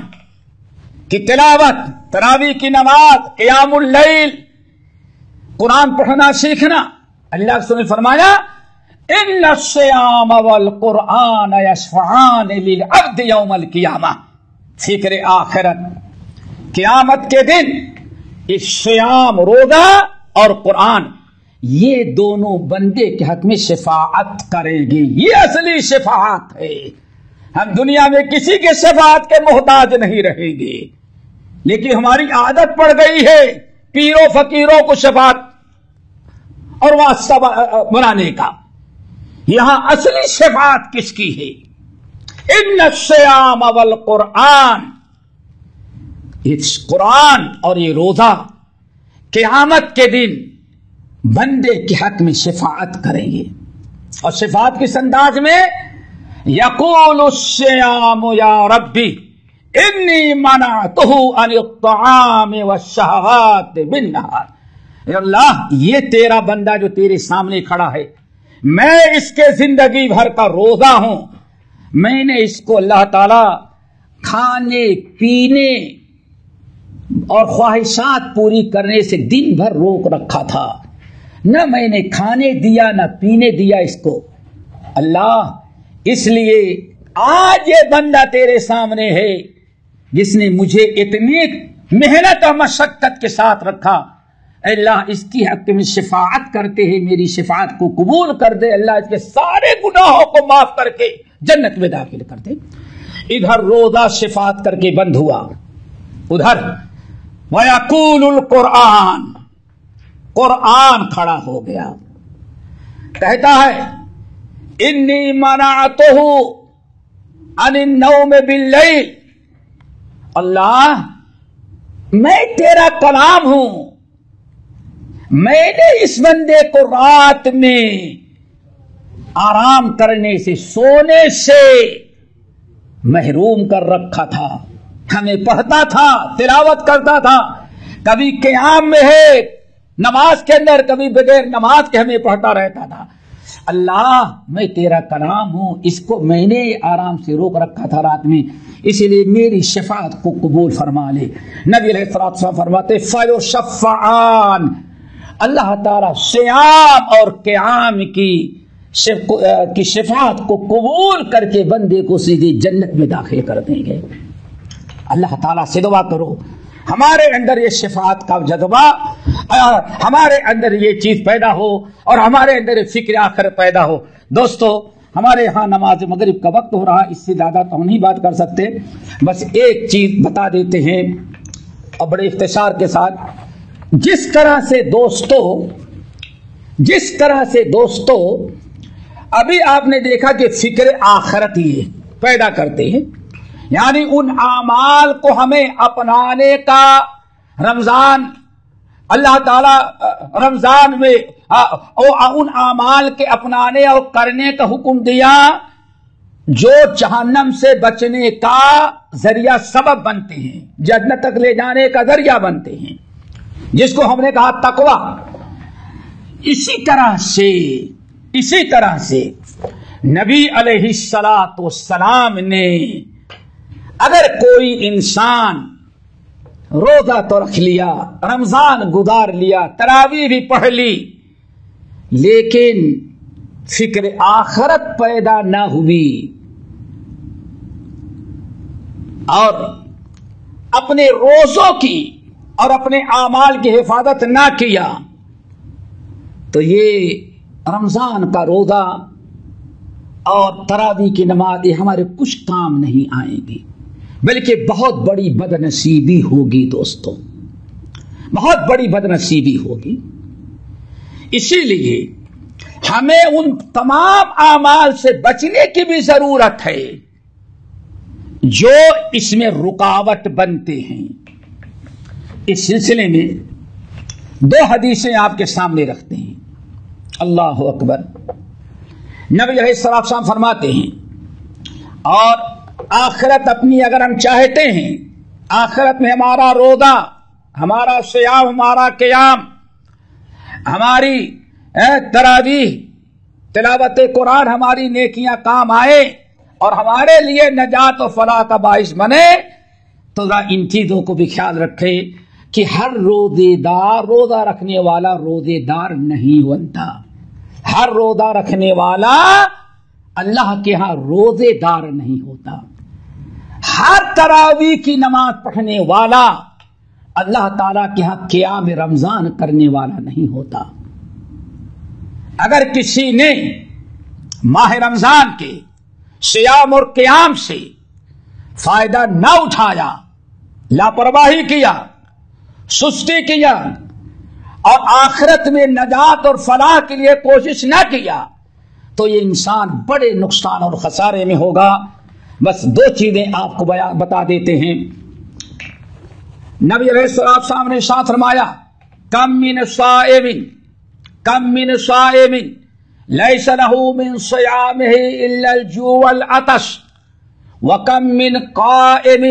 کی تلاوت، تراویح کی نماز، قیام اللیل، قرآن پڑھنا سیکھنا. اللہ رسول نے فرمایا ان الصیام والقرآن یشفعان للعبد یوم القیامہ. فکر آخرت قیامت کے دن اس صیام روزہ اور قرآن یہ دونوں بندے کے حق میں شفاعت کریں گے. یہ اصلی شفاعت ہے. ہم دنیا میں کسی کے شفاعت کے محتاج نہیں رہیں گے، لیکن ہماری عادت پڑ گئی ہے پیروں فقیروں کو شفاعت اور واسطہ بنانے کا. یہاں اصلی شفاعت کس کی ہے؟ ان الصیام والقرآن. اس قرآن اور یہ روزہ قیامت کے دن بندے کے حق میں شفاعت کریں گے. اور شفاعت کس انداز میں؟ یقول الصیام یا ربی انی منعتہ عن الطعام والشہوات بالنہار. اے اللہ، یہ تیرا بندہ جو تیرے سامنے کھڑا ہے، میں اس کے زندگی بھر کا روزہ ہوں. میں نے اس کو اللہ تعالی کھانے پینے اور خواہشات پوری کرنے سے دن بھر روک رکھا تھا. نہ میں نے کھانے دیا نہ پینے دیا اس کو. اللہ، اس لیے آج یہ بندہ تیرے سامنے ہے جس نے مجھے اتنی محنت اور مشقت کے ساتھ رکھا. اے اللہ، اس کی حق میں شفاعت کرتے ہیں، میری شفاعت کو قبول کر دے. اللہ اس کے سارے گناہوں کو معاف کر کے جنت میں داخل کر دے. ادھر روزہ شفاعت کر کے بند ہوا، ادھر وَيَقُولُ الْقُرْآنُ، قرآن کھڑا ہو گیا، کہتا ہے انی منعتہ عن النوم باللیل، اللہ میں تیرا کلام ہوں، میں نے اس بندے کو رات میں آرام کرنے سے، سونے سے محروم کر رکھا تھا، ہمیں پڑھتا تھا، تلاوت کرتا تھا، کبھی قیام میں ہے نماز کے اندر، کبھی بغیر نماز کے ہمیں پڑھتا رہتا تھا، اللہ میں تیرا کلام ہوں، اس کو میں نے آرام سے روک رکھا تھا رات میں، اسی لیے میری شفاعت کو قبول فرما لے۔ نبی علیہ الصلوۃ والسلام فرماتے فَيُشَفَّعَانِ، اللہ تعالیٰ صیام اور قیام کی شفاعت کو قبول کر کے بندے کو سیدھی جنت میں داخل کر دیں گے۔ اللہ تعالیٰ سے دعا کرو ہمارے اندر یہ شفاعت کا جذبہ، ہمارے اندر یہ چیز پیدا ہو اور ہمارے اندر فکر آخرت پیدا ہو۔ دوستو ہمارے ہاں نماز مغرب کا وقت ہو رہا، اس سے زیادہ تو ہم نہیں بات کر سکتے، بس ایک چیز بتا دیتے ہیں اور بڑے اختصار کے ساتھ، جس طرح سے دوستو ابھی آپ نے دیکھا کہ فکر آخرت یہ پیدا کرتے ہیں، یعنی ان اعمال کو ہمیں اپنانے کا رمضان، اللہ تعالی رمضان میں ان اعمال کے اپنانے اور کرنے کا حکم دیا جو جہنم سے بچنے کا ذریعہ سبب بنتے ہیں، جنت تک لے جانے کا ذریعہ بنتے ہیں، جس کو ہم نے کہا تقویٰ۔ اسی طرح سے نبی علیہ السلام نے، اگر کوئی انسان روزہ تو رکھ لیا، رمضان گزار لیا، تراویح بھی پڑھ لی، لیکن فکر آخرت پیدا نہ ہوئی اور اپنے روزوں کی اور اپنے اعمال کی حفاظت نہ کیا، تو یہ رمضان کا روزہ اور تراویح کی نماز یہ ہمارے کچھ کام نہیں آئیں گی، بلکہ بہت بڑی بدنصیبی ہوگی۔ دوستو بہت بڑی بدنصیبی ہوگی، اسی لیے ہمیں ان تمام اعمال سے بچنے کی بھی ضرورت ہے جو اس میں رکاوٹ بنتے ہیں۔ اس سلسلے میں دو حدیثیں آپ کے سامنے رکھتے ہیں۔ اللہ اکبر۔ نبی علیہ السلام فرماتے ہیں، اور آخرت اپنی اگر ہم چاہتے ہیں، آخرت میں ہمارا روزہ، ہمارا صیام، ہمارا قیام، ہماری تراویح، تلاوت قرآن، ہماری نیکیاں کام آئے اور ہمارے لیے نجات و فلاح کا باعث بنے، تو ان چیزوں کو بھی خیال رکھے کہ ہر روزے دار، روزہ رکھنے والا روزے دار نہیں بنتا، ہر روزہ رکھنے والا اللہ کے ہاں روزے دار نہیں ہوتا، ہر تراویح کی نماز پڑھنے والا اللہ تعالیٰ کے ہاں قیام رمضان کرنے والا نہیں ہوتا۔ اگر کسی نے ماہ رمضان کے صیام اور قیام سے فائدہ نہ اٹھایا، لاپرواہی کیا، سستی کیا اور آخرت میں نجات اور فلاح کے لیے کوشش نہ کیا، تو یہ انسان بڑے نقصان اور خسارے میں ہوگا۔ بس دو چیزیں آپ کو بتا دیتے ہیں۔ نبی علیہ السلام نے ارشاد فرمایا، کم من صائم لیس له من صیامہ الا الجوع والعطش، وکم من قائم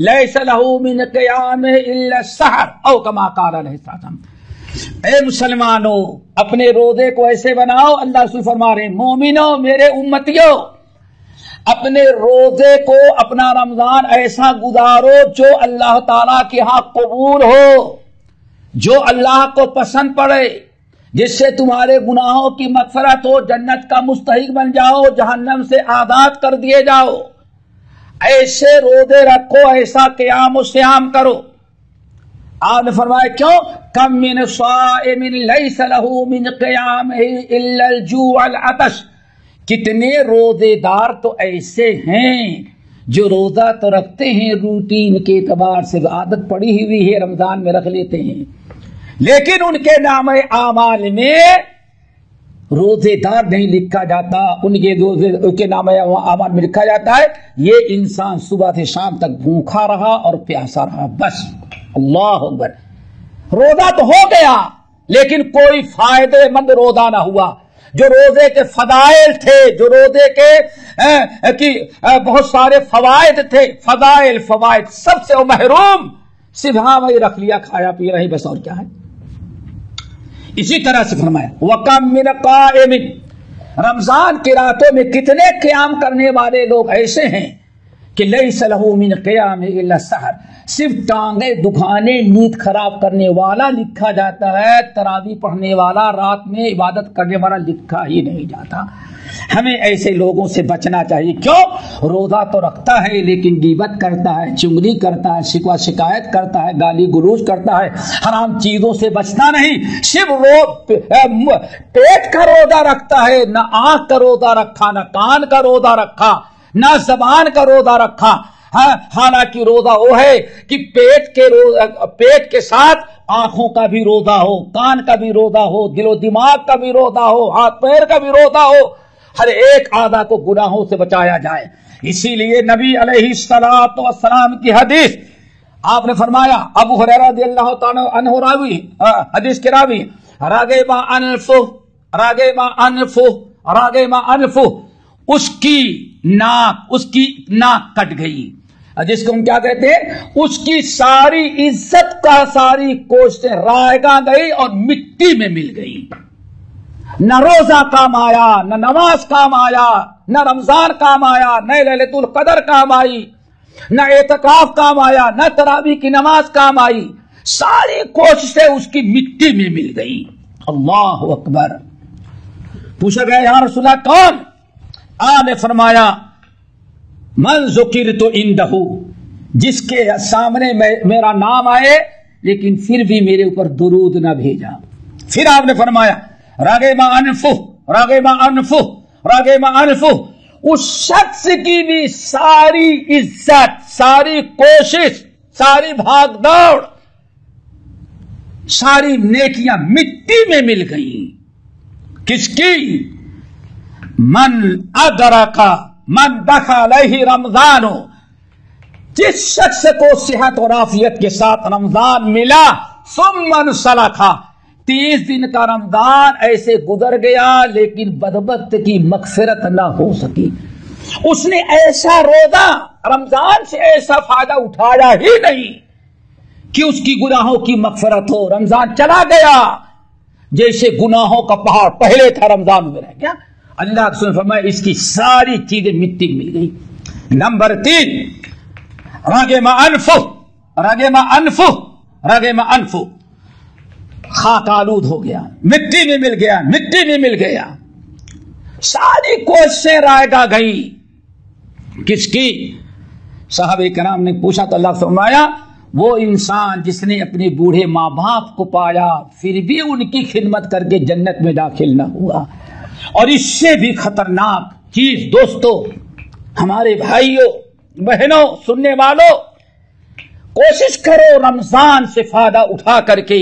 لیس له من قیامہ الا السحر، او کما قال علیہ السلام۔ اے مسلمانوں، اپنے روزے کو ایسے بناؤ، اللہ رسول فرما رہے ہیں، مومنوں، میرے امتیوں، اپنے روزے کو، اپنا رمضان ایسا گزارو جو اللہ تعالیٰ کے ہاں قبول ہو، جو اللہ کو پسند پڑے، جس سے تمہارے گناہوں کی مغفرت ہو، جنت کا مستحق بن جاؤ، جہنم سے آزاد کر دیے جاؤ۔ ایسے روزے رکھو، ایسا قیام و صیام کرو۔ آپ نے فرمایا کیوں؟ کم من صائم لیس له من قیامہ الا الجوع والعطش، کتنے روزے دار تو ایسے ہیں جو روزہ تو رکھتے ہیں، روٹین کے اعتبار سے عادت پڑی ہوئی ہے، رمضان میں رکھ لیتے ہیں، لیکن ان کے نام اعمال میں روزے دار نہیں لکھا جاتا، ان کے نام اعمال میں لکھا جاتا ہے یہ انسان صبح سے شام تک بھوکا رہا اور پیاسا رہا، بس۔ اللہ اکبر، روزہ تو ہو گیا لیکن کوئی فائدے مند روزہ نہ ہوا۔ جو روزے کے فضائل تھے، جو روزے کے بہت سارے فوائد تھے، فوائد سب سے وہ محروم، صرف ہاں وہی رکھ لیا، کھایا پی رہی، بس اور کیا ہے۔ اسی طرح سے فرمایا وَكَمْ مِنَ قَائِمٍ، رمضان کی راتوں میں کتنے قیام کرنے والے لوگ ایسے ہیں کہ لَيْسَ لَهُ مِنْ قِيَامِ إِلَّا السَّحَرُ، صرف ٹانگیں دکھانے، نیند خراب کرنے والا لکھا جاتا ہے، تراویح پڑھنے والا، رات میں عبادت کرنے والا لکھا ہی نہیں جاتا۔ ہمیں ایسے لوگوں سے بچنا چاہیے۔ کیوں؟ روزہ تو رکھتا ہے لیکن غیبت کرتا ہے، چغلی کرتا ہے، شکوہ شکایت کرتا ہے، گالی گلوچ کرتا ہے، حرام چیزوں سے بچتا نہیں، صرف پیٹ کا روزہ رکھتا ہے، نہ آنکھ کا روزہ رکھا، نہ کان کا روزہ رکھا، نہ زبان کا روزہ رکھا۔ حالانکہ روزہ وہ ہے کہ پیٹ کے ساتھ آنکھوں کا بھی روزہ ہو، کان کا بھی روزہ ہو، دل و دماغ کا بھی روزہ ہو، ہاتھ پیر کا بھی روزہ ہو، ہر ایک اعضاء کو گناہوں سے بچایا جائے۔ اسی لیے نبی علیہ الصلوۃ والسلام کی حدیث آپ نے فرمایا، ابو ہریرہ رضی اللہ تعالی عنہ راوی، حدیث کے راوی، رغم انفہ، اس کی ناک کٹ گئی، جس کو ہم کیا کہتے ہیں، اس کی ساری عزت کا ساری کوششیں رائگاں گئی اور مٹی میں مل گئی۔ نہ روزہ کام آیا، نہ نماز کام آیا، نہ رمضان کام آیا، نہ لیلۃ القدر کام آئی، نہ اعتکاف کام آیا، نہ تراویح کی نماز کام آئی، ساری کوششیں اس کی مٹی میں مل گئی۔ اللہ اکبر۔ پوچھا گیا یا رسول اللہ کون؟ آپ نے فرمایا من ذکرت عندہ، جس کے سامنے میرا نام آئے لیکن پھر بھی میرے اوپر درود نہ بھیجا۔ پھر آپ نے فرمایا رغم انفہ، اس شخص کی بھی ساری عزت، ساری کوشش، ساری بھاگ دوڑ، ساری نیکیاں مٹی میں مل گئی۔ کس کی؟ من دخل علیہ رمضان، جس شخص کو صحت اور عافیت کے ساتھ رمضان ملا، ثم انسلخ، 30 دن کا رمضان ایسے گزر گیا لیکن بدبخت کی مغفرت نہ ہو سکی۔ اس نے ایسا روزہ رمضان سے ایسا فائدہ اٹھایا ہی نہیں کہ اس کی گناہوں کی مغفرت ہو۔ رمضان چلا گیا جیسے گناہوں کا پہاڑ پہلے تھا رمضان میں رہ گیا۔ اللہ کے رسول نے فرمایا اس کی ساری چیزیں مٹی مل گئی۔ نمبر 3، رغم انفہ، خاک آلود ہو گیا، مٹی میں مل گیا، ساری کوششیں رائگاں گئی۔ کس کی؟ صحابہ کرام نے پوچھا تو اللہ سے فرمایا وہ انسان جس نے اپنے بوڑھے ماں باپ کو پایا پھر بھی ان کی خدمت کر کے جنت میں داخل نہ ہوا۔ اور اس سے بھی خطرناک چیز دوستو، ہمارے بھائیوں بہنوں سننے والوں، کوشش کرو رمضان سے فائدہ اٹھا کر کے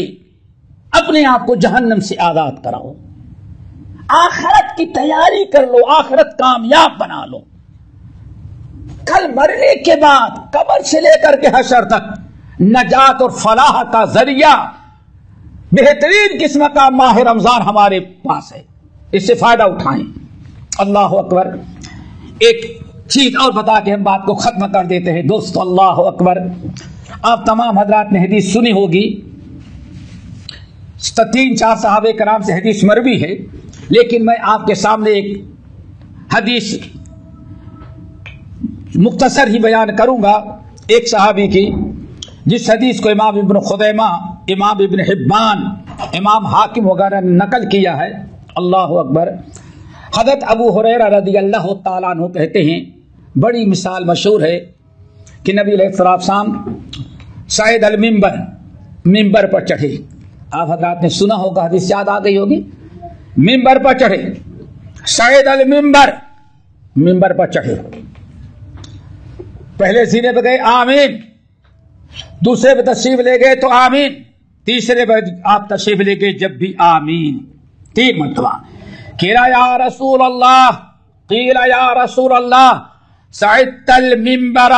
اپنے آپ کو جہنم سے آزاد کراؤ، آخرت کی تیاری کر لو، آخرت کامیاب بنا لو۔ کل مرنے کے بعد قبر سے لے کر کے حشر تک نجات اور فلاح کا ذریعہ بہترین قسم کا ماہ رمضان ہمارے پاس ہے، اس سے فائدہ اٹھائیں۔ اللہ اکبر۔ ایک چیز اور بتا کے ہم بات کو ختم کر دیتے ہیں دوستو، اللہ اکبر۔ آپ تمام حضرات نے حدیث سنی ہوگی، 3-4 صحابہ کرام سے حدیث مروی ہے، لیکن میں آپ کے سامنے ایک حدیث مختصر ہی بیان کروں گا ایک صحابی کی، جس حدیث کو امام ابن خزیمہ، امام ابن حبان، امام حاکم وغیرہ نے نقل کیا ہے۔ اللہ اکبر۔ حضرت ابو ہریرہ رضی اللہ تعالیٰ عنہ کہتے ہیں، بڑی مثال مشہور ہے کہ نبی علیہ السلام صعد المنبر، ممبر پر چڑھے۔ آپ حضرات نے سنا ہوگا، حدیث یاد آ گئی ہوگی۔ ممبر پر چڑھے، صعد المنبر، ممبر پر چڑھے، پہلے سینے پہ گئے آمین، دوسرے پہ تشریف لے گئے تو آمین، تیسرے پہ آپ تشریف لے گئے جب بھی آمین، 3 مرتبہ۔ قیل یا رسول اللہ صعدت المنبر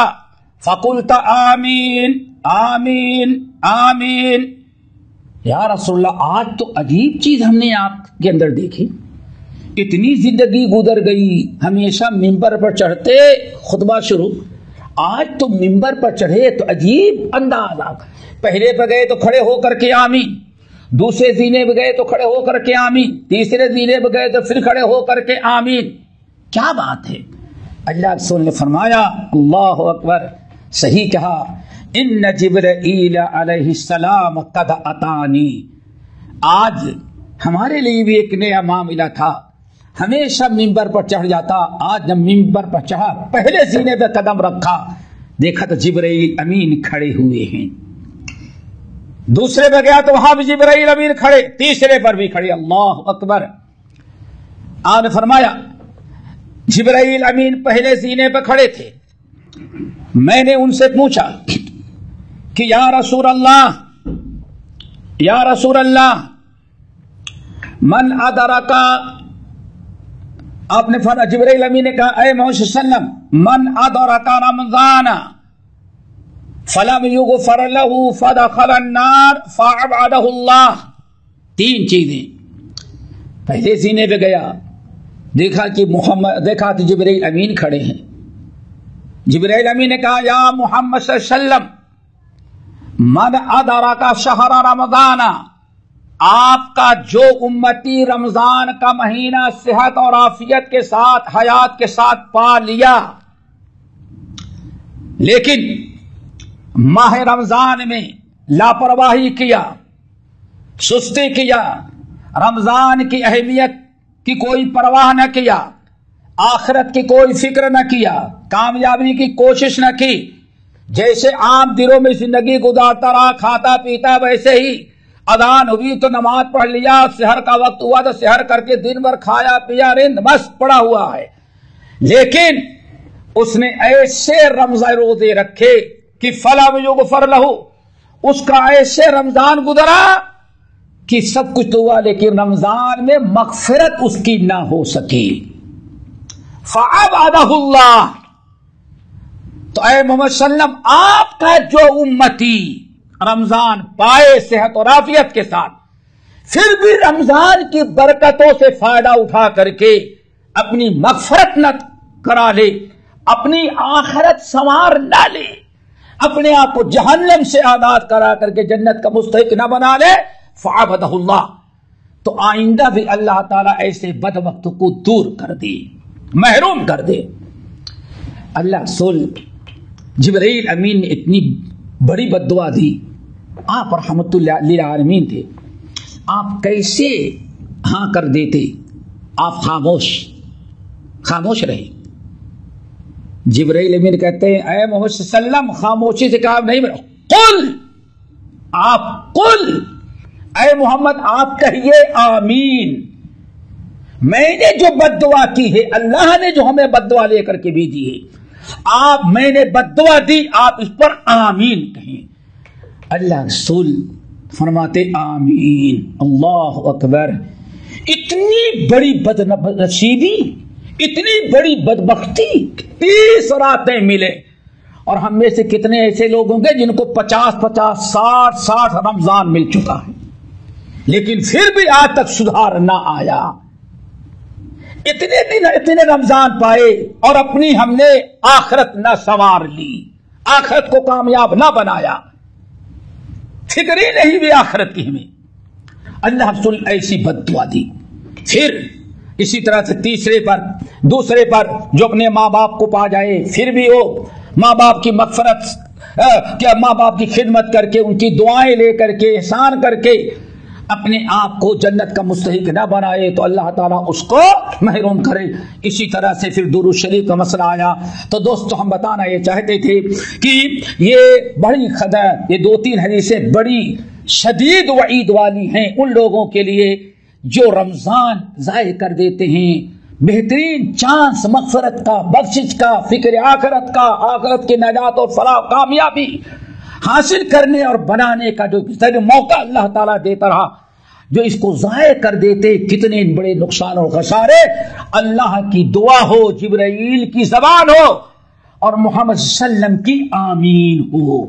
فقلت آمین آمین آمین. یا رسول اللہ آج تو عجیب چیز ہم نے آپ کے اندر دیکھی. اتنی زندگی گزر گئی ہمیشہ ممبر پر چڑھتے خطبہ شروع، آج تو ممبر پر چڑھے تو عجیب انداز آ. پہلے پہ گئے تو کھڑے ہو کر کے آمین، دوسرے زینے پہ گئے تو کھڑے ہو کر کے آمین، تیسرے زینے پہ گئے تو پھر کھڑے ہو کر کے آمین. کیا بات ہے؟ اللہ رسول نے فرمایا اللہ اکبر، صحیح کہا، ان جبرائیل علیہ السلام قد اتانی. آج ہمارے لیے بھی ایک نیا معاملہ تھا، ہمیشہ ممبر پر چڑھ جاتا، آج جب ممبر پر چڑھا پہلے سینے پہ قدم رکھا دیکھا تو جبرائیل امین کھڑے ہوئے ہیں. دوسرے پہ گیا تو وہاں بھی جبرائیل امین کھڑے، تیسرے پر بھی کھڑے. اللہ اکبر. آپ نے فرمایا جبرائیل امین پہلے سینے پہ کھڑے تھے. میں نے ان سے پوچھا کہ یا رسول اللہ من ادرکا، آپ نے فرمایا جبرائیل امین نے کہا اے محمد صلی اللہ علیہ وسلم من ادرک رمضان فلم یغفر له فدخل النار فابعده اللہ. تین چیزیں. پہلے سینے پہ گیا دیکھا کہ جبرائیل امین کھڑے ہیں. جبرائیل امین نے کہا یا محمد صلی اللہ علیہ وسلم من ادرک شہر رمضان، آپ کا جو امتی رمضان کا مہینہ صحت اور عافیت کے ساتھ حیات کے ساتھ پا لیا، لیکن ماہ رمضان میں لاپرواہی کیا، سستی کیا، رمضان کی اہمیت کی کوئی پرواہ نہ کیا، آخرت کی کوئی فکر نہ کیا، کامیابی کی کوشش نہ کی، جیسے عام دنوں میں زندگی گزارتا رہا، کھاتا پیتا ویسے ہی، اذان ہوئی تو نماز پڑھ لیا، سحر کا وقت ہوا تو سحر کر کے دن بھر کھایا پیا رند مست پڑا ہوا ہے، لیکن اس نے ایسے رمضان روزے رکھے کہ فلا یغفر لہ، اس کا ایسے رمضان گزرا کہ سب کچھ تو ہوا لیکن رمضان میں مغفرت اس کی نہ ہو سکی. فابعدہ اللہ. تو اے محمد صلی اللہ علیہ وسلم آپ کا جو امتی رمضان پائے صحت اور عافیت کے ساتھ، پھر بھی رمضان کی برکتوں سے فائدہ اٹھا کر کے اپنی مغفرت نہ کرا لے، اپنی آخرت سنوار نہ لے، اپنے آپ کو جہنم سے آزاد کرا کر کے جنت کا مستحق نہ بنا لے، فعبدہ اللہ، تو آئندہ بھی اللہ تعالیٰ ایسے بد وقت کو دور کر دے، محروم کر دے. اللہ رسول جبرائیل امین نے اتنی بڑی بد دعا دی. آپ رحمت اللہ للعالمین تھے، آپ کیسے ہاں کر دیتے؟ آپ خاموش رہے. جبرائیل امین کہتے ہیں اے محمد صلی اللہ علیہ وسلم خاموشی سے کہا نہیں، قل، آپ قل، اے محمد آپ کہیے آمین. میں نے جو بد دعا کی ہے، اللہ نے جو ہمیں بد دعا لے کر کے بھیجی ہے، میں نے بد دعا دی، آپ اس پر آمین کہیں. اللہ رسول فرماتے آمین. اللہ اکبر. اتنی بڑی بدنصیبی، اتنی بڑی بدبختی، 30 راتیں ملے، اور ہم میں سے کتنے ایسے لوگ ہوں گے جن کو 50 60 رمضان مل چکا ہے لیکن پھر بھی آج تک سدھار نہ آیا. اتنے دن اتنے رمضان پائے اور اپنی ہم نے آخرت نہ سنوار لی، آخرت کو کامیاب نہ بنایا، فکر ہی نہیں بھی آخرت کی ہمیں. اللہ رسول ایسی بد دعا دی. پھر اسی طرح سے دوسرے پر جو اپنے ماں باپ کو پا جائے، پھر بھی وہ ماں باپ کی مغفرت، کیا ماں باپ کی خدمت کر کے، ان کی دعائیں لے کر کے، احسان کر کے اپنے آپ کو جنت کا مستحق نہ بنائے تو اللہ تعالیٰ اس کو محروم کرے. اسی طرح سے پھر درود شریف کا مسئلہ آیا. تو دوستو ہم بتانا یہ چاہتے تھے کہ یہ بڑی یہ 2-3 حدیثیں بڑی شدید وعید والی ہیں ان لوگوں کے لیے جو رمضان ضائع کر دیتے ہیں. بہترین چانس مغفرت کا، بخشش کا، فکر آخرت کا، آخرت کی نجات اور فلاح کامیابی حاصل کرنے اور بنانے کا جو موقع اللہ تعالیٰ دیتا رہا، جو اس کو ضائع کر دیتے کتنے بڑے نقصان اور خسارے. اللہ کی دعا ہو، جبرائیل کی زبان ہو اور محمد صلی اللہ علیہ وسلم کی آمین ہو،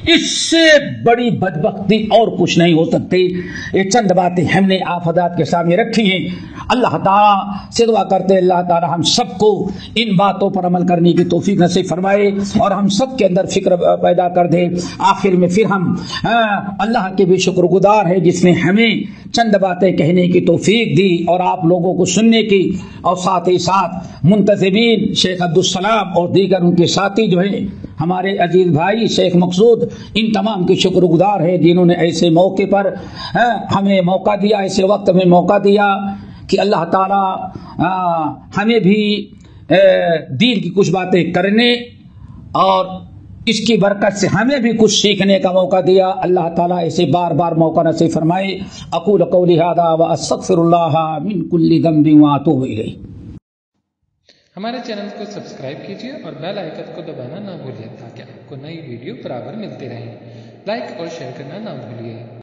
اس سے بڑی بدبختی اور کچھ نہیں ہو سکتی. یہ چند باتیں ہم نے آپ حضرات کے سامنے رکھی ہیں. اللہ تعالیٰ سے دعا کرتے اللہ تعالیٰ ہم سب کو ان باتوں پر عمل کرنے کی توفیق نصیب فرمائے اور ہم سب کے اندر فکر پیدا کر دے. آخر میں پھر ہم اللہ کے بھی شکر گزار ہیں جس نے ہمیں چند باتیں کہنے کی توفیق دی اور آپ لوگوں کو سننے کی، اور ساتھ ہی ساتھ منتظمین شیخ عبدالسلام اور دیگر ان کے ساتھی جو ہیں ہمارے عزیز بھائی شیخ مقصود، ان تمام کے شکر گزار ہیں جنہوں نے ایسے موقع پر ہمیں موقع دیا، ایسے وقت میں موقع دیا کہ اللہ تعالی ہمیں بھی دین کی کچھ باتیں کرنے اور اس کی برکت سے ہمیں بھی کچھ سیکھنے کا موقع دیا. اللہ تعالیٰ ایسے بار بار موقع نصیب فرمائے. اقول قولی ھذا واستغفر اللہ من کل ذنب واتوب الیہ. ہمارے چینل کو سبسکرائب کیجیے اور بیل آئیکن کو دبانا نہ بھولیے تاکہ آپ کو نئی ویڈیو برابر ملتی رہیں. لائک اور شیئر کرنا نہ بھولیے.